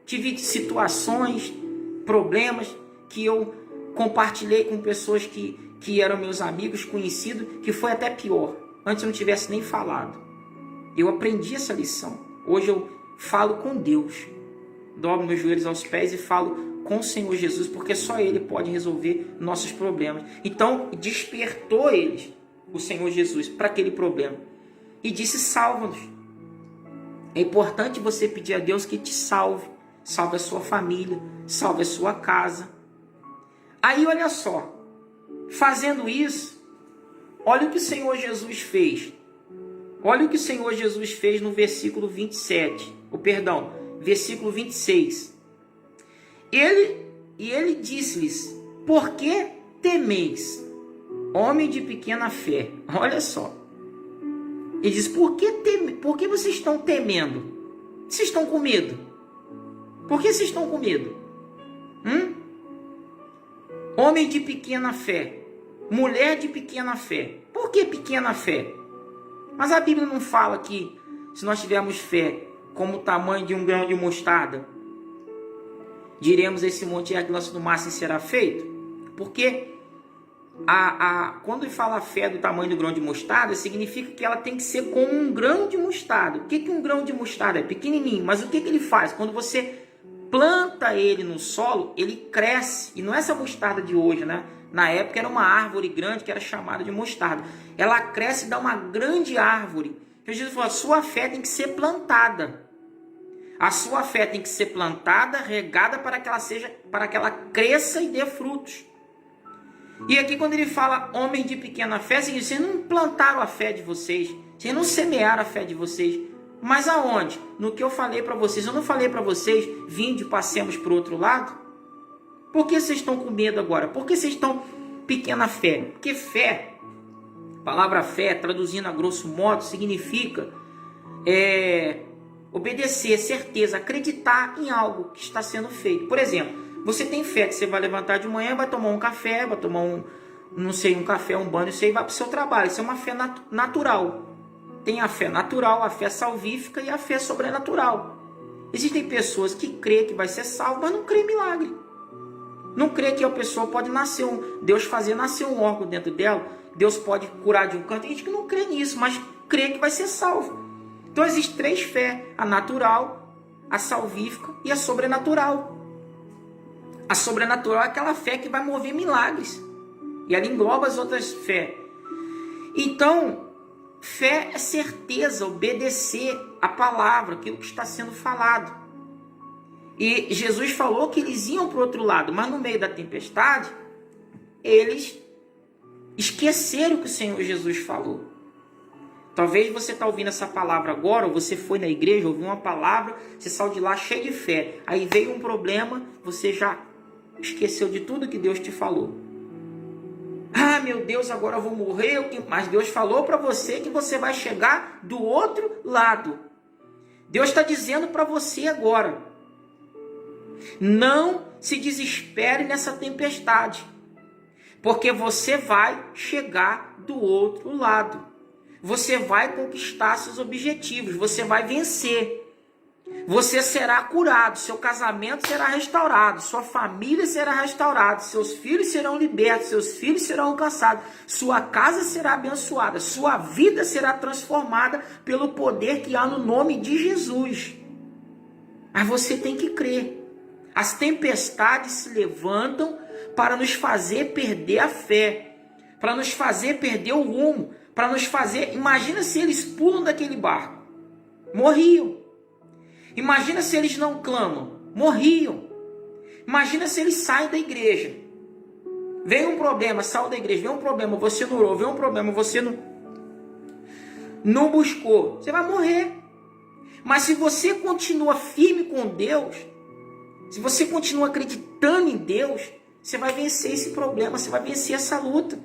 Tive situações, problemas que eu compartilhei com pessoas que eram meus amigos, conhecidos, que foi até pior. Antes eu não tivesse nem falado. Eu aprendi essa lição. Hoje eu falo com Deus. Dobro meus joelhos aos pés e falo com o Senhor Jesus, porque só Ele pode resolver nossos problemas. Então, despertou eles, o Senhor Jesus, para aquele problema. E disse: salva-nos. É importante você pedir a Deus que te salve. Salve a sua família, salve a sua casa. Aí, olha só. Fazendo isso, Olha o que o Senhor Jesus fez. Olha o que o Senhor Jesus fez no versículo 27. Versículo 26. Ele disse-lhes: por que temeis, homem de pequena fé? Olha só. Ele diz: por que vocês estão temendo? Vocês estão com medo? Por que vocês estão com medo? Homem de pequena fé. Mulher de pequena fé. Por que pequena fé? Mas a Bíblia não fala que se nós tivermos fé como o tamanho de um grão de mostarda, diremos esse monte ergue-se do mar e será feito? Porque quando fala fé do tamanho do grão de mostarda, significa que ela tem que ser como um grão de mostarda. O que um grão de mostarda é? Pequenininho, mas o que ele faz? Quando você planta ele no solo, ele cresce. E não é essa mostarda de hoje, né? Na época era uma árvore grande que era chamada de mostarda. Ela cresce e dá uma grande árvore. Então Jesus falou: a sua fé tem que ser plantada. A sua fé tem que ser plantada, regada para que ela cresça e dê frutos. E aqui quando ele fala homem de pequena fé, vocês não plantaram a fé de vocês, vocês não semearam a fé de vocês. Mas aonde? No que eu falei para vocês. Eu não falei para vocês: vinde, passemos para o outro lado? Por que vocês estão com medo agora? Por que vocês estão pequena fé? Porque fé, a palavra fé, traduzindo a grosso modo, significa obedecer, certeza, acreditar em algo que está sendo feito. Por exemplo, você tem fé que você vai levantar de manhã, vai tomar um café, vai tomar um café, um banho, e vai para o seu trabalho. Isso é uma fé natural. Tem a fé natural, a fé salvífica e a fé sobrenatural. Existem pessoas que creem que vai ser salvo, mas não creem em milagre. Não crê que a pessoa pode nascer, Deus fazer nascer um órgão dentro dela, Deus pode curar de um canto. Tem gente que não crê nisso, mas crê que vai ser salvo. Então existem três fés: a natural, a salvífica e a sobrenatural. A sobrenatural é aquela fé que vai mover milagres. E ela engloba as outras fés. Então, fé é certeza, obedecer a palavra, aquilo que está sendo falado. E Jesus falou que eles iam para o outro lado, mas no meio da tempestade, eles esqueceram o que o Senhor Jesus falou. Talvez você está ouvindo essa palavra agora, ou você foi na igreja, ouviu uma palavra, você saiu de lá cheio de fé. Aí veio um problema, você já esqueceu de tudo que Deus te falou. Ah, meu Deus, agora eu vou morrer. Mas Deus falou para você que você vai chegar do outro lado. Deus está dizendo para você agora: não se desespere nessa tempestade, porque você vai chegar do outro lado. Você vai conquistar seus objetivos, você vai vencer. Você será curado, seu casamento será restaurado, sua família será restaurada, seus filhos serão libertos, seus filhos serão alcançados, sua casa será abençoada, sua vida será transformada pelo poder que há no nome de Jesus. Mas você tem que crer. As tempestades se levantam para nos fazer perder a fé, para nos fazer perder o rumo, para nos fazer... Imagina se eles pulam daquele barco, morriam. Imagina se eles não clamam, morriam. Imagina se eles saem da igreja. Vem um problema, saiu da igreja, vem um problema, você não orou, vem um problema, você não buscou. Você vai morrer. Mas se você continua firme com Deus, se você continua acreditando em Deus, você vai vencer esse problema, você vai vencer essa luta.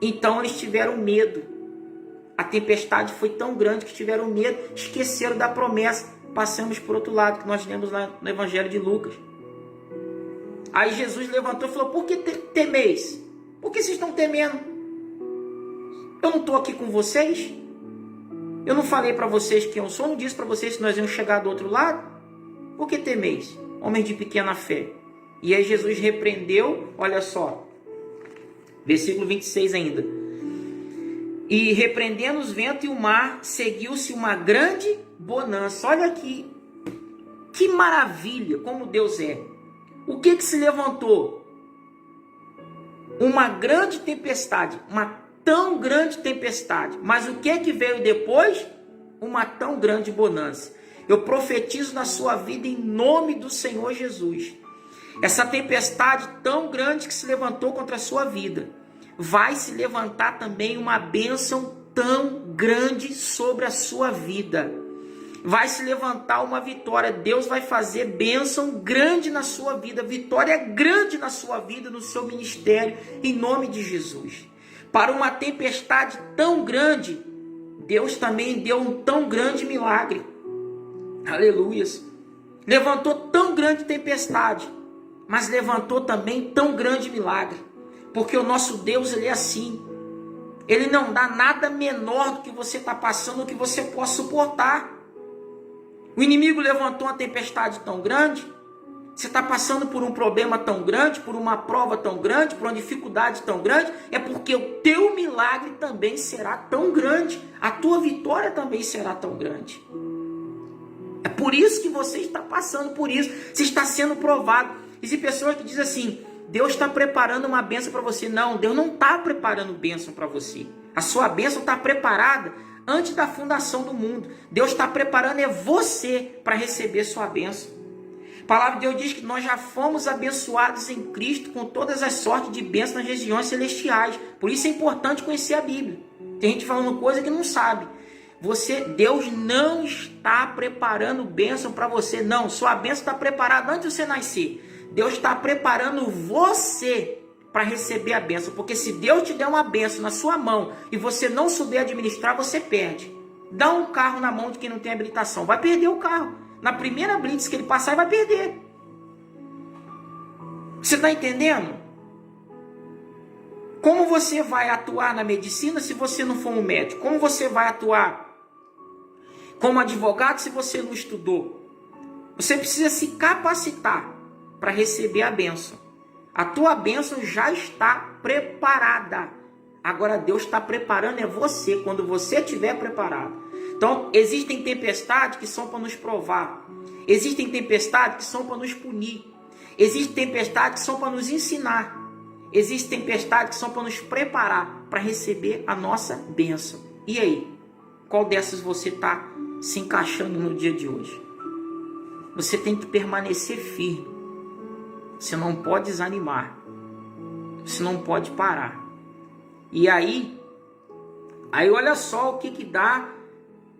Então eles tiveram medo. A tempestade foi tão grande que tiveram medo, esqueceram da promessa. Passamos por outro lado, que nós lemos lá no Evangelho de Lucas. Aí Jesus levantou e falou: por que temeis? Por que vocês estão temendo? Eu não estou aqui com vocês? Eu não falei para vocês quem eu sou? Não disse para vocês que nós íamos chegar do outro lado? Por que temeis, homens de pequena fé? E aí Jesus repreendeu, olha só, versículo 26 ainda. E repreendendo os ventos e o mar, seguiu-se uma grande bonança. Olha aqui, que maravilha, como Deus é. O que se levantou? Uma grande tempestade, uma tão grande tempestade. Mas o que veio depois? Uma tão grande bonança. Eu profetizo na sua vida em nome do Senhor Jesus. Essa tempestade tão grande que se levantou contra a sua vida vai se levantar também uma bênção tão grande sobre a sua vida. Vai se levantar uma vitória. Deus vai fazer bênção grande na sua vida, vitória grande na sua vida, no seu ministério, em nome de Jesus. Para uma tempestade tão grande, Deus também deu um tão grande milagre. Aleluias. Levantou tão grande tempestade, mas levantou também tão grande milagre. Porque o nosso Deus, ele é assim. Ele não dá nada menor do que você está passando, do que você possa suportar. O inimigo levantou uma tempestade tão grande. Você está passando por um problema tão grande, por uma prova tão grande, por uma dificuldade tão grande. É porque o teu milagre também será tão grande. A tua vitória também será tão grande. É por isso que você está passando por isso. Você está sendo provado. Existem pessoas que dizem assim: Deus está preparando uma bênção para você. Não, Deus não está preparando bênção para você. A sua bênção está preparada antes da fundação do mundo. Deus está preparando você para receber sua bênção. A palavra de Deus diz que nós já fomos abençoados em Cristo com todas as sortes de bênçãos nas regiões celestiais. Por isso é importante conhecer a Bíblia. Tem gente falando coisa que não sabe. Deus não está preparando bênção para você. Não, sua bênção está preparada antes de você nascer. Deus está preparando você para receber a bênção. Porque se Deus te der uma bênção na sua mão e você não souber administrar, você perde. Dá um carro na mão de quem não tem habilitação, vai perder o carro. Na primeira blitz que ele passar, ele vai perder. Você está entendendo? Como você vai atuar na medicina se você não for um médico? Como você vai atuar como advogado se você não estudou? Você precisa se capacitar para receber a bênção. A tua bênção já está preparada. Agora Deus está preparando você quando você estiver preparado. Então, existem tempestades que são para nos provar. Existem tempestades que são para nos punir. Existem tempestades que são para nos ensinar. Existem tempestades que são para nos preparar para receber a nossa bênção. E aí? Qual dessas você está se encaixando no dia de hoje? Você tem que permanecer firme. Você não pode desanimar. Você não pode parar. E aí olha só o que dá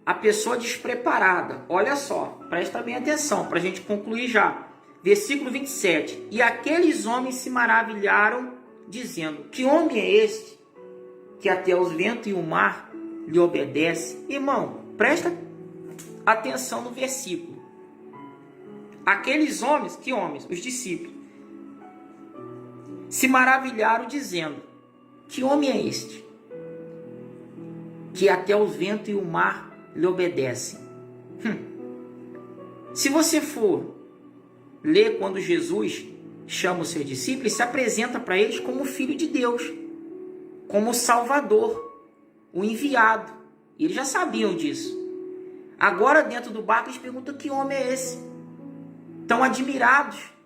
a pessoa despreparada. Olha só, presta bem atenção para a gente concluir já. Versículo 27. E aqueles homens se maravilharam, dizendo: que homem é este, que até os ventos e o mar lhe obedece? Irmão, presta atenção no versículo. Aqueles homens, que homens? Os discípulos. Se maravilharam, dizendo: que homem é este, que até os ventos e o mar lhe obedecem? Se você for ler quando Jesus chama os seus discípulos, se apresenta para eles como o Filho de Deus, como o Salvador, o enviado. E eles já sabiam disso. Agora, dentro do barco, eles perguntam: que homem é esse? Estão admirados.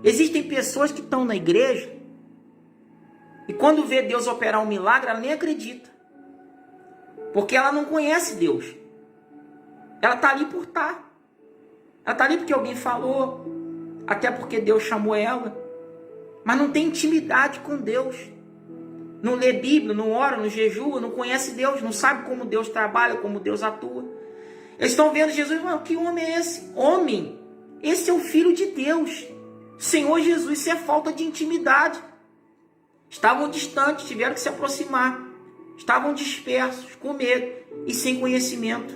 Existem pessoas que estão na igreja e quando vê Deus operar um milagre, ela nem acredita. Porque ela não conhece Deus. Ela está ali por estar. Ela está ali porque alguém falou, até porque Deus chamou ela. Mas não tem intimidade com Deus. Não lê Bíblia, não ora, não jejua, não conhece Deus, não sabe como Deus trabalha, como Deus atua. Eles estão vendo Jesus, mas que homem é esse? Homem, esse é o Filho de Deus. Senhor Jesus, isso é falta de intimidade. Estavam distantes, tiveram que se aproximar. Estavam dispersos, com medo e sem conhecimento.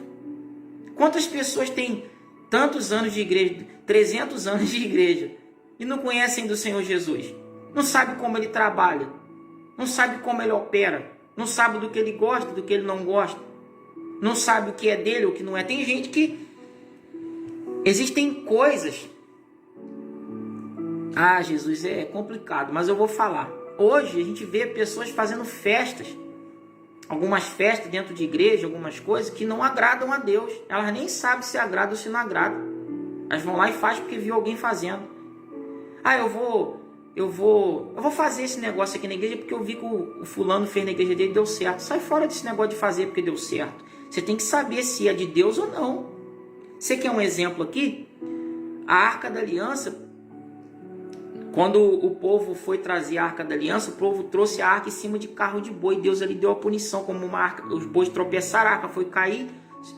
Quantas pessoas têm tantos anos de igreja, 300 anos de igreja, e não conhecem do Senhor Jesus? Não sabe como Ele trabalha, não sabe como Ele opera, não sabe do que Ele gosta, do que Ele não gosta, não sabe o que é dele, o que não é. Tem gente que... Existem coisas... Ah, Jesus, é complicado, mas eu vou falar. Hoje a gente vê pessoas fazendo festas, algumas festas dentro de igreja, algumas coisas que não agradam a Deus. Elas nem sabem se agrada ou se não agrada. Elas vão lá e fazem porque viu alguém fazendo. Ah, eu vou fazer esse negócio aqui na igreja porque eu vi que o fulano fez na igreja dele e deu certo. Sai fora desse negócio de fazer porque deu certo. Você tem que saber se é de Deus ou não. Você quer um exemplo aqui? A Arca da Aliança, Quando o povo foi trazer a Arca da Aliança, o povo trouxe a arca em cima de carro de boi. Deus ali deu a punição, como uma arca, os bois tropeçaram, a arca foi cair.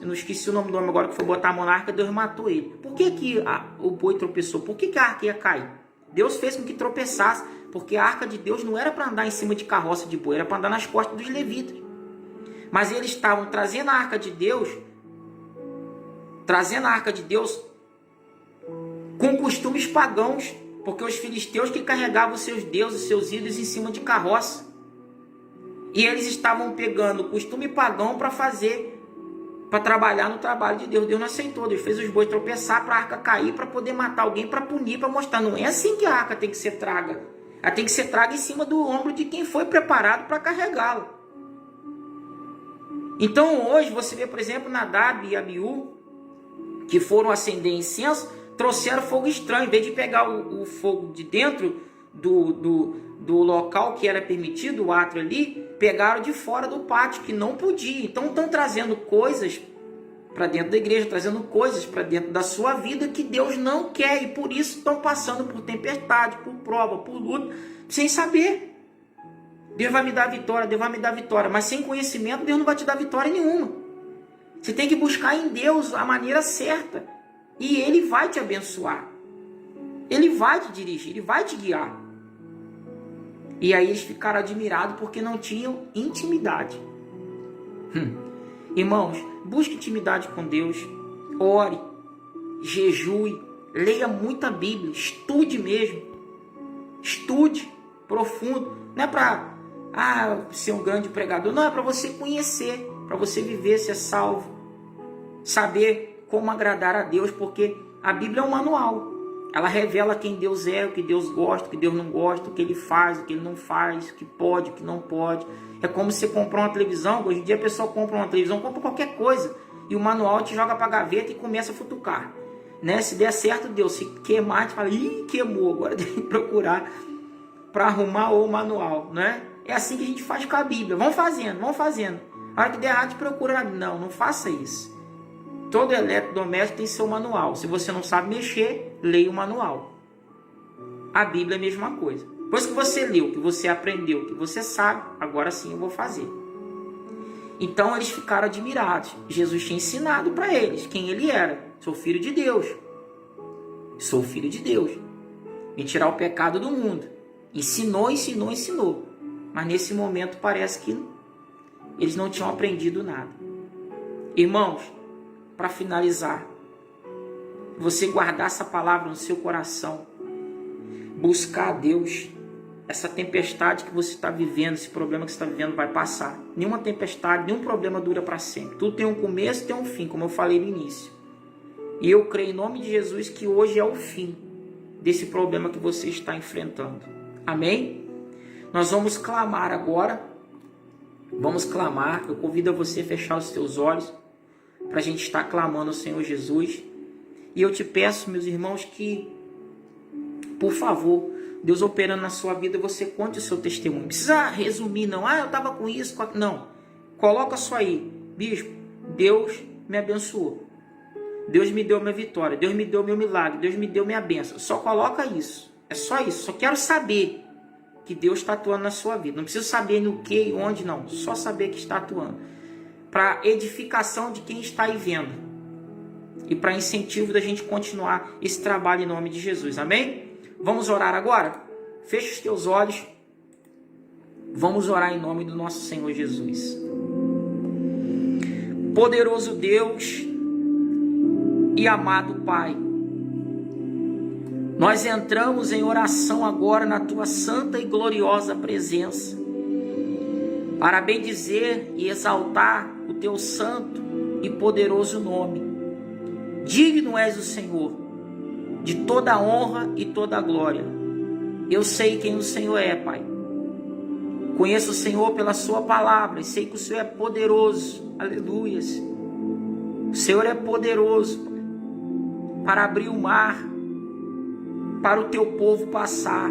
Eu não esqueci o nome do homem agora que foi botar a mão na arca, Deus matou ele. Por que o boi tropeçou? Por que a arca ia cair? Deus fez com que tropeçasse, porque a arca de Deus não era para andar em cima de carroça de boi, era para andar nas costas dos levitas. Mas eles estavam trazendo a arca de Deus, com costumes pagãos, porque os filisteus que carregavam seus deuses, seus ídolos em cima de carroça. E eles estavam pegando o costume pagão para trabalhar no trabalho de Deus. Deus não aceitou. Deus fez os bois tropeçar para a arca cair, para poder matar alguém, para punir, para mostrar. Não é assim que a arca tem que ser traga. Ela tem que ser traga em cima do ombro de quem foi preparado para carregá-la. Então hoje você vê, por exemplo, Nadab e Abiú, que foram acender incenso, trouxeram fogo estranho. Em vez de pegar o fogo de dentro do local que era permitido, o átrio ali, pegaram de fora do pátio, que não podia. Então estão trazendo coisas para dentro da igreja, trazendo coisas para dentro da sua vida que Deus não quer, e por isso estão passando por tempestade, por prova, por luta, sem saber. Deus vai me dar vitória, Deus vai me dar vitória, mas sem conhecimento Deus não vai te dar vitória nenhuma. Você tem que buscar em Deus a maneira certa, e Ele vai te abençoar. Ele vai te dirigir, Ele vai te guiar. E aí eles ficaram admirados porque não tinham intimidade. Irmãos, busque intimidade com Deus. Ore, jejue, leia muita Bíblia, estude mesmo. Estude profundo. Não é para ser um grande pregador, não, é para você conhecer, para você viver, ser salvo. Saber como agradar a Deus, porque a Bíblia é um manual. Ela revela quem Deus é, o que Deus gosta, o que Deus não gosta, o que Ele faz, o que Ele não faz, o que pode, o que não pode. É como você comprar uma televisão. Hoje em dia a pessoa compra uma televisão, compra qualquer coisa, e o manual te joga para a gaveta e começa a futucar. Né? Se der certo, Deus. Se queimar, te fala, ih, queimou, agora tem que procurar para arrumar o manual. Né? É assim que a gente faz com a Bíblia. Vamos fazendo, vamos fazendo. A hora que der errado, procura. Não, não faça isso. Todo eletrodoméstico tem seu manual. Se você não sabe mexer, leia o manual. A Bíblia é a mesma coisa. Depois que você leu, que você aprendeu, que você sabe, agora sim eu vou fazer. Então eles ficaram admirados. Jesus tinha ensinado para eles quem ele era. Sou filho de Deus. Sou filho de Deus. Vim tirar o pecado do mundo. Ensinou. Mas nesse momento parece que eles não tinham aprendido nada. Irmãos, para finalizar, você guardar essa palavra no seu coração, buscar a Deus. Essa tempestade que você está vivendo, esse problema que você está vivendo vai passar. Nenhuma tempestade, nenhum problema dura para sempre. Tudo tem um começo e tem um fim, como eu falei no início. E eu creio em nome de Jesus que hoje é o fim desse problema que você está enfrentando. Amém? Nós vamos clamar agora. Vamos clamar. Eu convido a você a fechar os seus olhos para a gente estar clamando ao Senhor Jesus. E eu te peço, meus irmãos, que, por favor, Deus operando na sua vida, você conte o seu testemunho. Não precisa resumir, não. Eu estava com isso. Não. Coloca só aí. Bispo, Deus me abençoou. Deus me deu minha vitória. Deus me deu meu milagre. Deus me deu minha bênção. Só coloca isso. É só isso. Só quero saber que Deus está atuando na sua vida. Não preciso saber no que e onde, não. Só saber que está atuando. Para edificação de quem está aí vendo. E para incentivo da gente continuar esse trabalho em nome de Jesus. Amém? Vamos orar agora? Feche os teus olhos. Vamos orar em nome do nosso Senhor Jesus. Poderoso Deus e amado Pai, nós entramos em oração agora na Tua santa e gloriosa presença, para bendizer e exaltar o Teu santo e poderoso nome. Digno és o Senhor de toda a honra e toda a glória. Eu sei quem o Senhor é, Pai. Conheço o Senhor pela Sua palavra e sei que o Senhor é poderoso. Aleluias. O Senhor é poderoso para abrir o mar, para o Teu povo passar.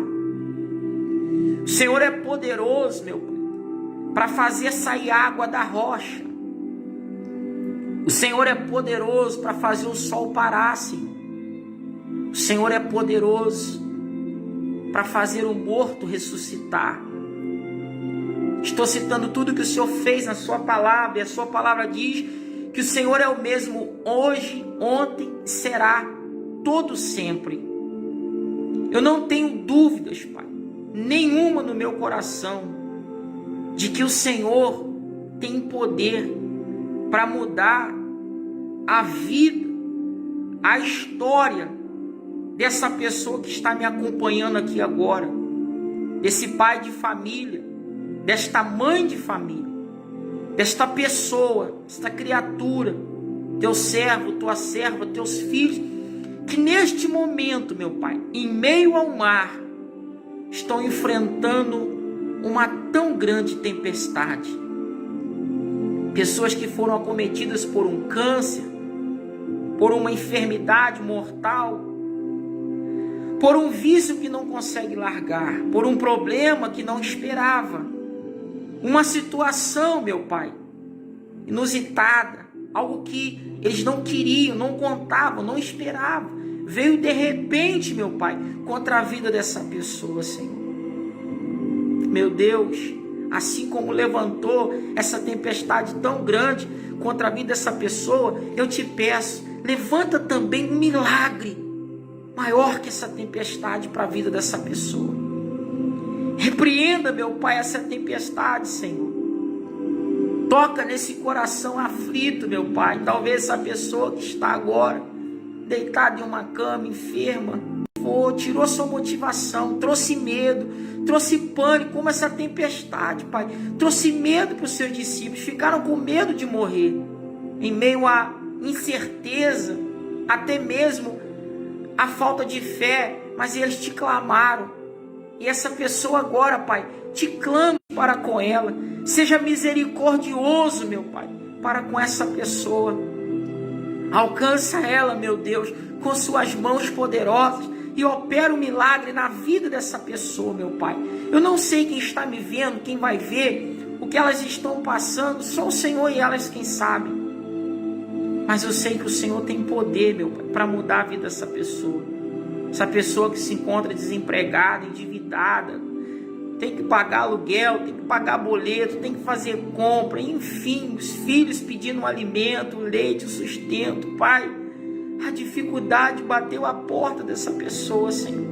O Senhor é poderoso, meu Pai, para fazer sair água da rocha. O Senhor é poderoso para fazer o sol parar, Senhor. O Senhor é poderoso para fazer o morto ressuscitar. Estou citando tudo que o Senhor fez na sua palavra, e a sua palavra diz que o Senhor é o mesmo hoje, ontem, será, todo sempre. Eu não tenho dúvidas, Pai, nenhuma no meu coração, de que o Senhor tem poder para mudar a vida, a história dessa pessoa que está me acompanhando aqui agora, desse pai de família, desta mãe de família, desta pessoa, desta criatura, teu servo, tua serva, teus filhos, que neste momento, meu Pai, em meio ao mar, estão enfrentando uma tão grande tempestade. Pessoas que foram acometidas por um câncer, por uma enfermidade mortal, por um vício que não consegue largar, por um problema que não esperava, uma situação, meu Pai, inusitada, algo que eles não queriam, não contavam, não esperavam, veio de repente, meu Pai, contra a vida dessa pessoa, Senhor. Meu Deus, assim como levantou essa tempestade tão grande contra a vida dessa pessoa, eu te peço, levanta também um milagre maior que essa tempestade para a vida dessa pessoa. Repreenda, meu Pai, essa tempestade, Senhor. Toca nesse coração aflito, meu Pai. Talvez essa pessoa que está agora deitada em uma cama, enferma, tirou sua motivação, trouxe medo, trouxe pânico, como essa tempestade, Pai. Trouxe medo para os seus discípulos, ficaram com medo de morrer, em meio à incerteza, até mesmo a falta de fé, mas eles te clamaram. E essa pessoa agora, Pai, te clama para com ela. Seja misericordioso, meu Pai, para com essa pessoa. Alcança ela, meu Deus, com suas mãos poderosas e opera um milagre na vida dessa pessoa, meu Pai. Eu não sei quem está me vendo, quem vai ver o que elas estão passando, só o Senhor e elas quem sabe. Mas eu sei que o Senhor tem poder, meu Pai, para mudar a vida dessa pessoa. Essa pessoa que se encontra desempregada, endividada, tem que pagar aluguel, tem que pagar boleto, tem que fazer compra, enfim, os filhos pedindo um alimento, um leite, um sustento. Pai, a dificuldade bateu a porta dessa pessoa, Senhor.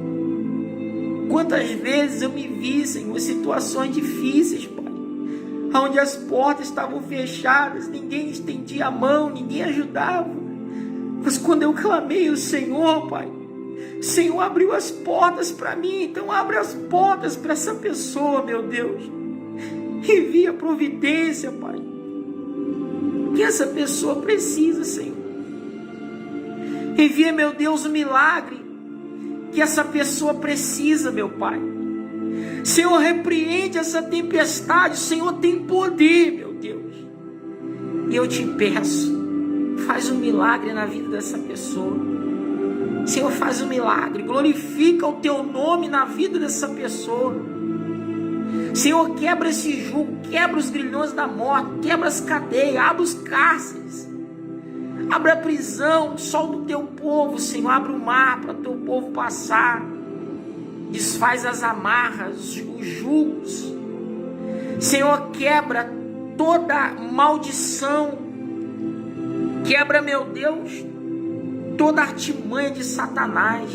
Quantas vezes eu me vi, Senhor, em situações difíceis, Pai, onde as portas estavam fechadas, ninguém estendia a mão, ninguém ajudava. Mas quando eu clamei ao Senhor, Pai, o Senhor abriu as portas para mim. Então abre as portas para essa pessoa, meu Deus. Envia providência, Pai, que essa pessoa precisa, Senhor. Envia, meu Deus, o milagre que essa pessoa precisa, meu Pai. Senhor, repreende essa tempestade. O Senhor tem poder, meu Deus. E eu te peço, faz um milagre na vida dessa pessoa. Senhor, faz um milagre, glorifica o teu nome na vida dessa pessoa. Senhor, quebra esse jugo, quebra os grilhões da morte, quebra as cadeias, abre os cárceres, abre a prisão, solta o teu povo, Senhor, abre o mar para o teu povo passar, desfaz as amarras, os jugos. Senhor, quebra toda maldição, quebra, meu Deus, toda artimanha de Satanás.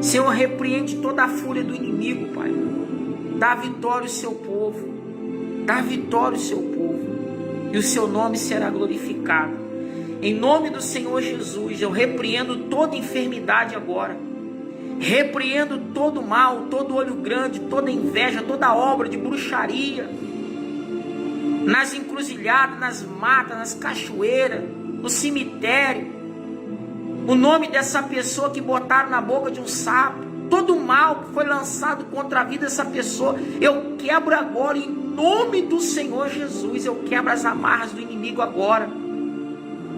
Senhor, repreende toda a fúria do inimigo, Pai. Dá vitória ao seu povo. Dá vitória ao seu povo. E o seu nome será glorificado. Em nome do Senhor Jesus, eu repreendo toda enfermidade agora. Repreendo todo mal, todo olho grande, toda inveja, toda obra de bruxaria. Nas encruzilhadas, nas matas, nas cachoeiras, no cemitério. O nome dessa pessoa que botaram na boca de um sapo, todo o mal que foi lançado contra a vida dessa pessoa, eu quebro agora em nome do Senhor Jesus. Eu quebro as amarras do inimigo agora.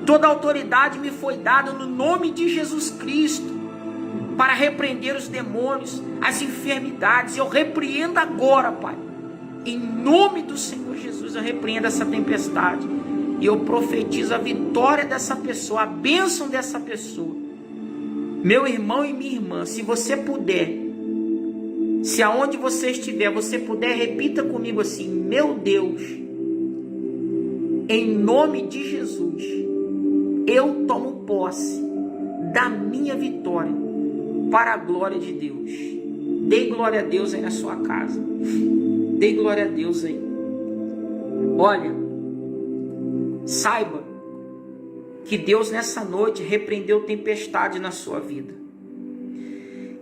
Toda autoridade me foi dada no nome de Jesus Cristo para repreender os demônios, as enfermidades. Eu repreendo agora, Pai, em nome do Senhor Jesus. Eu repreendo essa tempestade. E eu profetizo a vitória dessa pessoa, a bênção dessa pessoa. Meu irmão e minha irmã, se você puder, Se aonde você estiver, você puder, repita comigo assim: meu Deus, em nome de Jesus, eu tomo posse da minha vitória para a glória de Deus. Dê glória a Deus aí na sua casa. Dê glória a Deus aí. Olha, saiba que Deus nessa noite repreendeu tempestade na sua vida.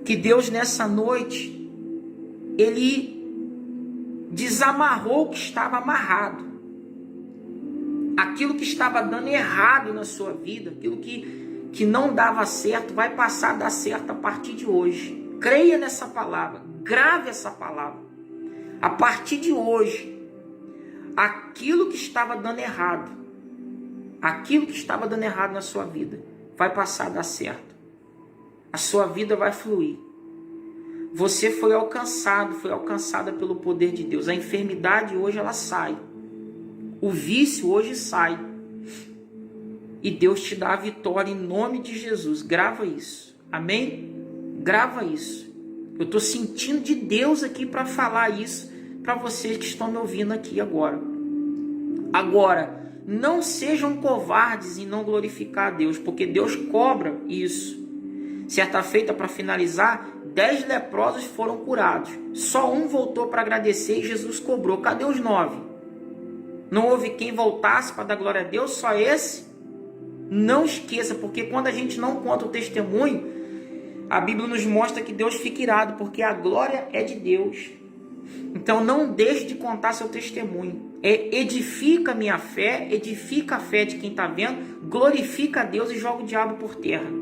Que Deus nessa noite, Ele desamarrou o que estava amarrado. Aquilo que estava dando errado na sua vida, aquilo que não dava certo, vai passar a dar certo a partir de hoje. Creia nessa palavra, grave essa palavra. A partir de hoje, aquilo que estava dando errado, na sua vida, vai passar a dar certo. A sua vida vai fluir. Você foi alcançada pelo poder de Deus. A enfermidade hoje ela sai. O vício hoje sai. E Deus te dá a vitória em nome de Jesus. Grava isso. Amém? Grava isso. Eu estou sentindo de Deus aqui para falar isso para vocês que estão me ouvindo aqui agora. Agora, não sejam covardes em não glorificar a Deus, porque Deus cobra isso. Certa feita, para finalizar, 10 leprosos foram curados. Só um voltou para agradecer e Jesus cobrou. Cadê os 9? Não houve quem voltasse para dar glória a Deus, só esse? Não esqueça, porque quando a gente não conta o testemunho, a Bíblia nos mostra que Deus fica irado, porque a glória é de Deus. Então não deixe de contar seu testemunho. Edifica a minha fé, edifica a fé de quem está vendo, glorifica a Deus e joga o diabo por terra.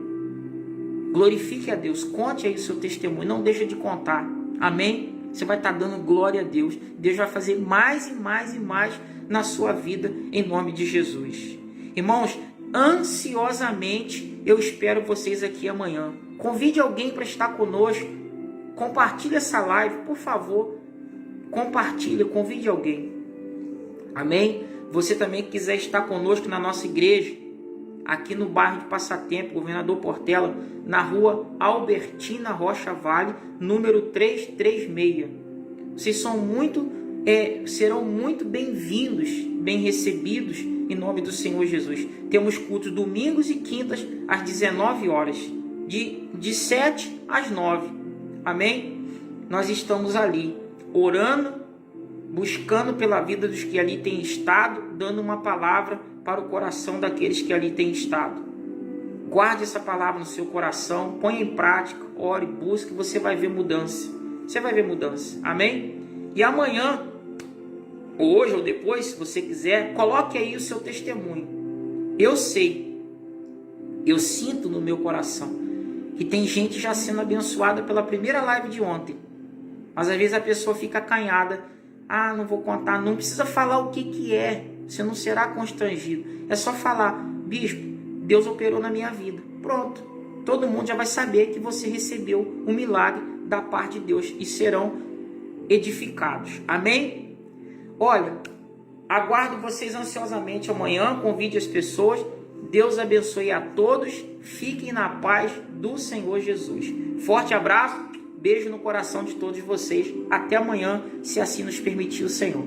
Glorifique a Deus, conte aí o seu testemunho, não deixe de contar. Amém? Você vai estar dando glória a Deus. Deus vai fazer mais e mais e mais na sua vida, em nome de Jesus. Irmãos, ansiosamente eu espero vocês aqui amanhã. Convide alguém para estar conosco. Compartilhe essa live, por favor. Compartilhe, convide alguém. Amém? Você também que quiser estar conosco na nossa igreja, aqui no bairro de Passatempo, Governador Portela, na rua Albertina Rocha Vale, número 336. Vocês serão muito bem-vindos, bem recebidos, em nome do Senhor Jesus. Temos cultos domingos e quintas, às 19 horas, de 7 às 9. Amém? Nós estamos ali, orando, buscando pela vida dos que ali têm estado, dando uma palavra para o coração daqueles que ali têm estado. Guarde essa palavra no seu coração, ponha em prática, ore, busque, você vai ver mudança. Você vai ver mudança. Amém? E amanhã, hoje ou depois, se você quiser, coloque aí o seu testemunho. Eu sei, eu sinto no meu coração que tem gente já sendo abençoada pela primeira live de ontem. Mas às vezes a pessoa fica acanhada. Ah, não vou contar. Não precisa falar o que é. Você não será constrangido. É só falar: bispo, Deus operou na minha vida. Pronto. Todo mundo já vai saber que você recebeu um milagre da parte de Deus. E serão edificados. Amém? Olha, aguardo vocês ansiosamente amanhã. Convide as pessoas. Deus abençoe a todos. Fiquem na paz do Senhor Jesus. Forte abraço. Beijo no coração de todos vocês. Até amanhã, se assim nos permitir o Senhor.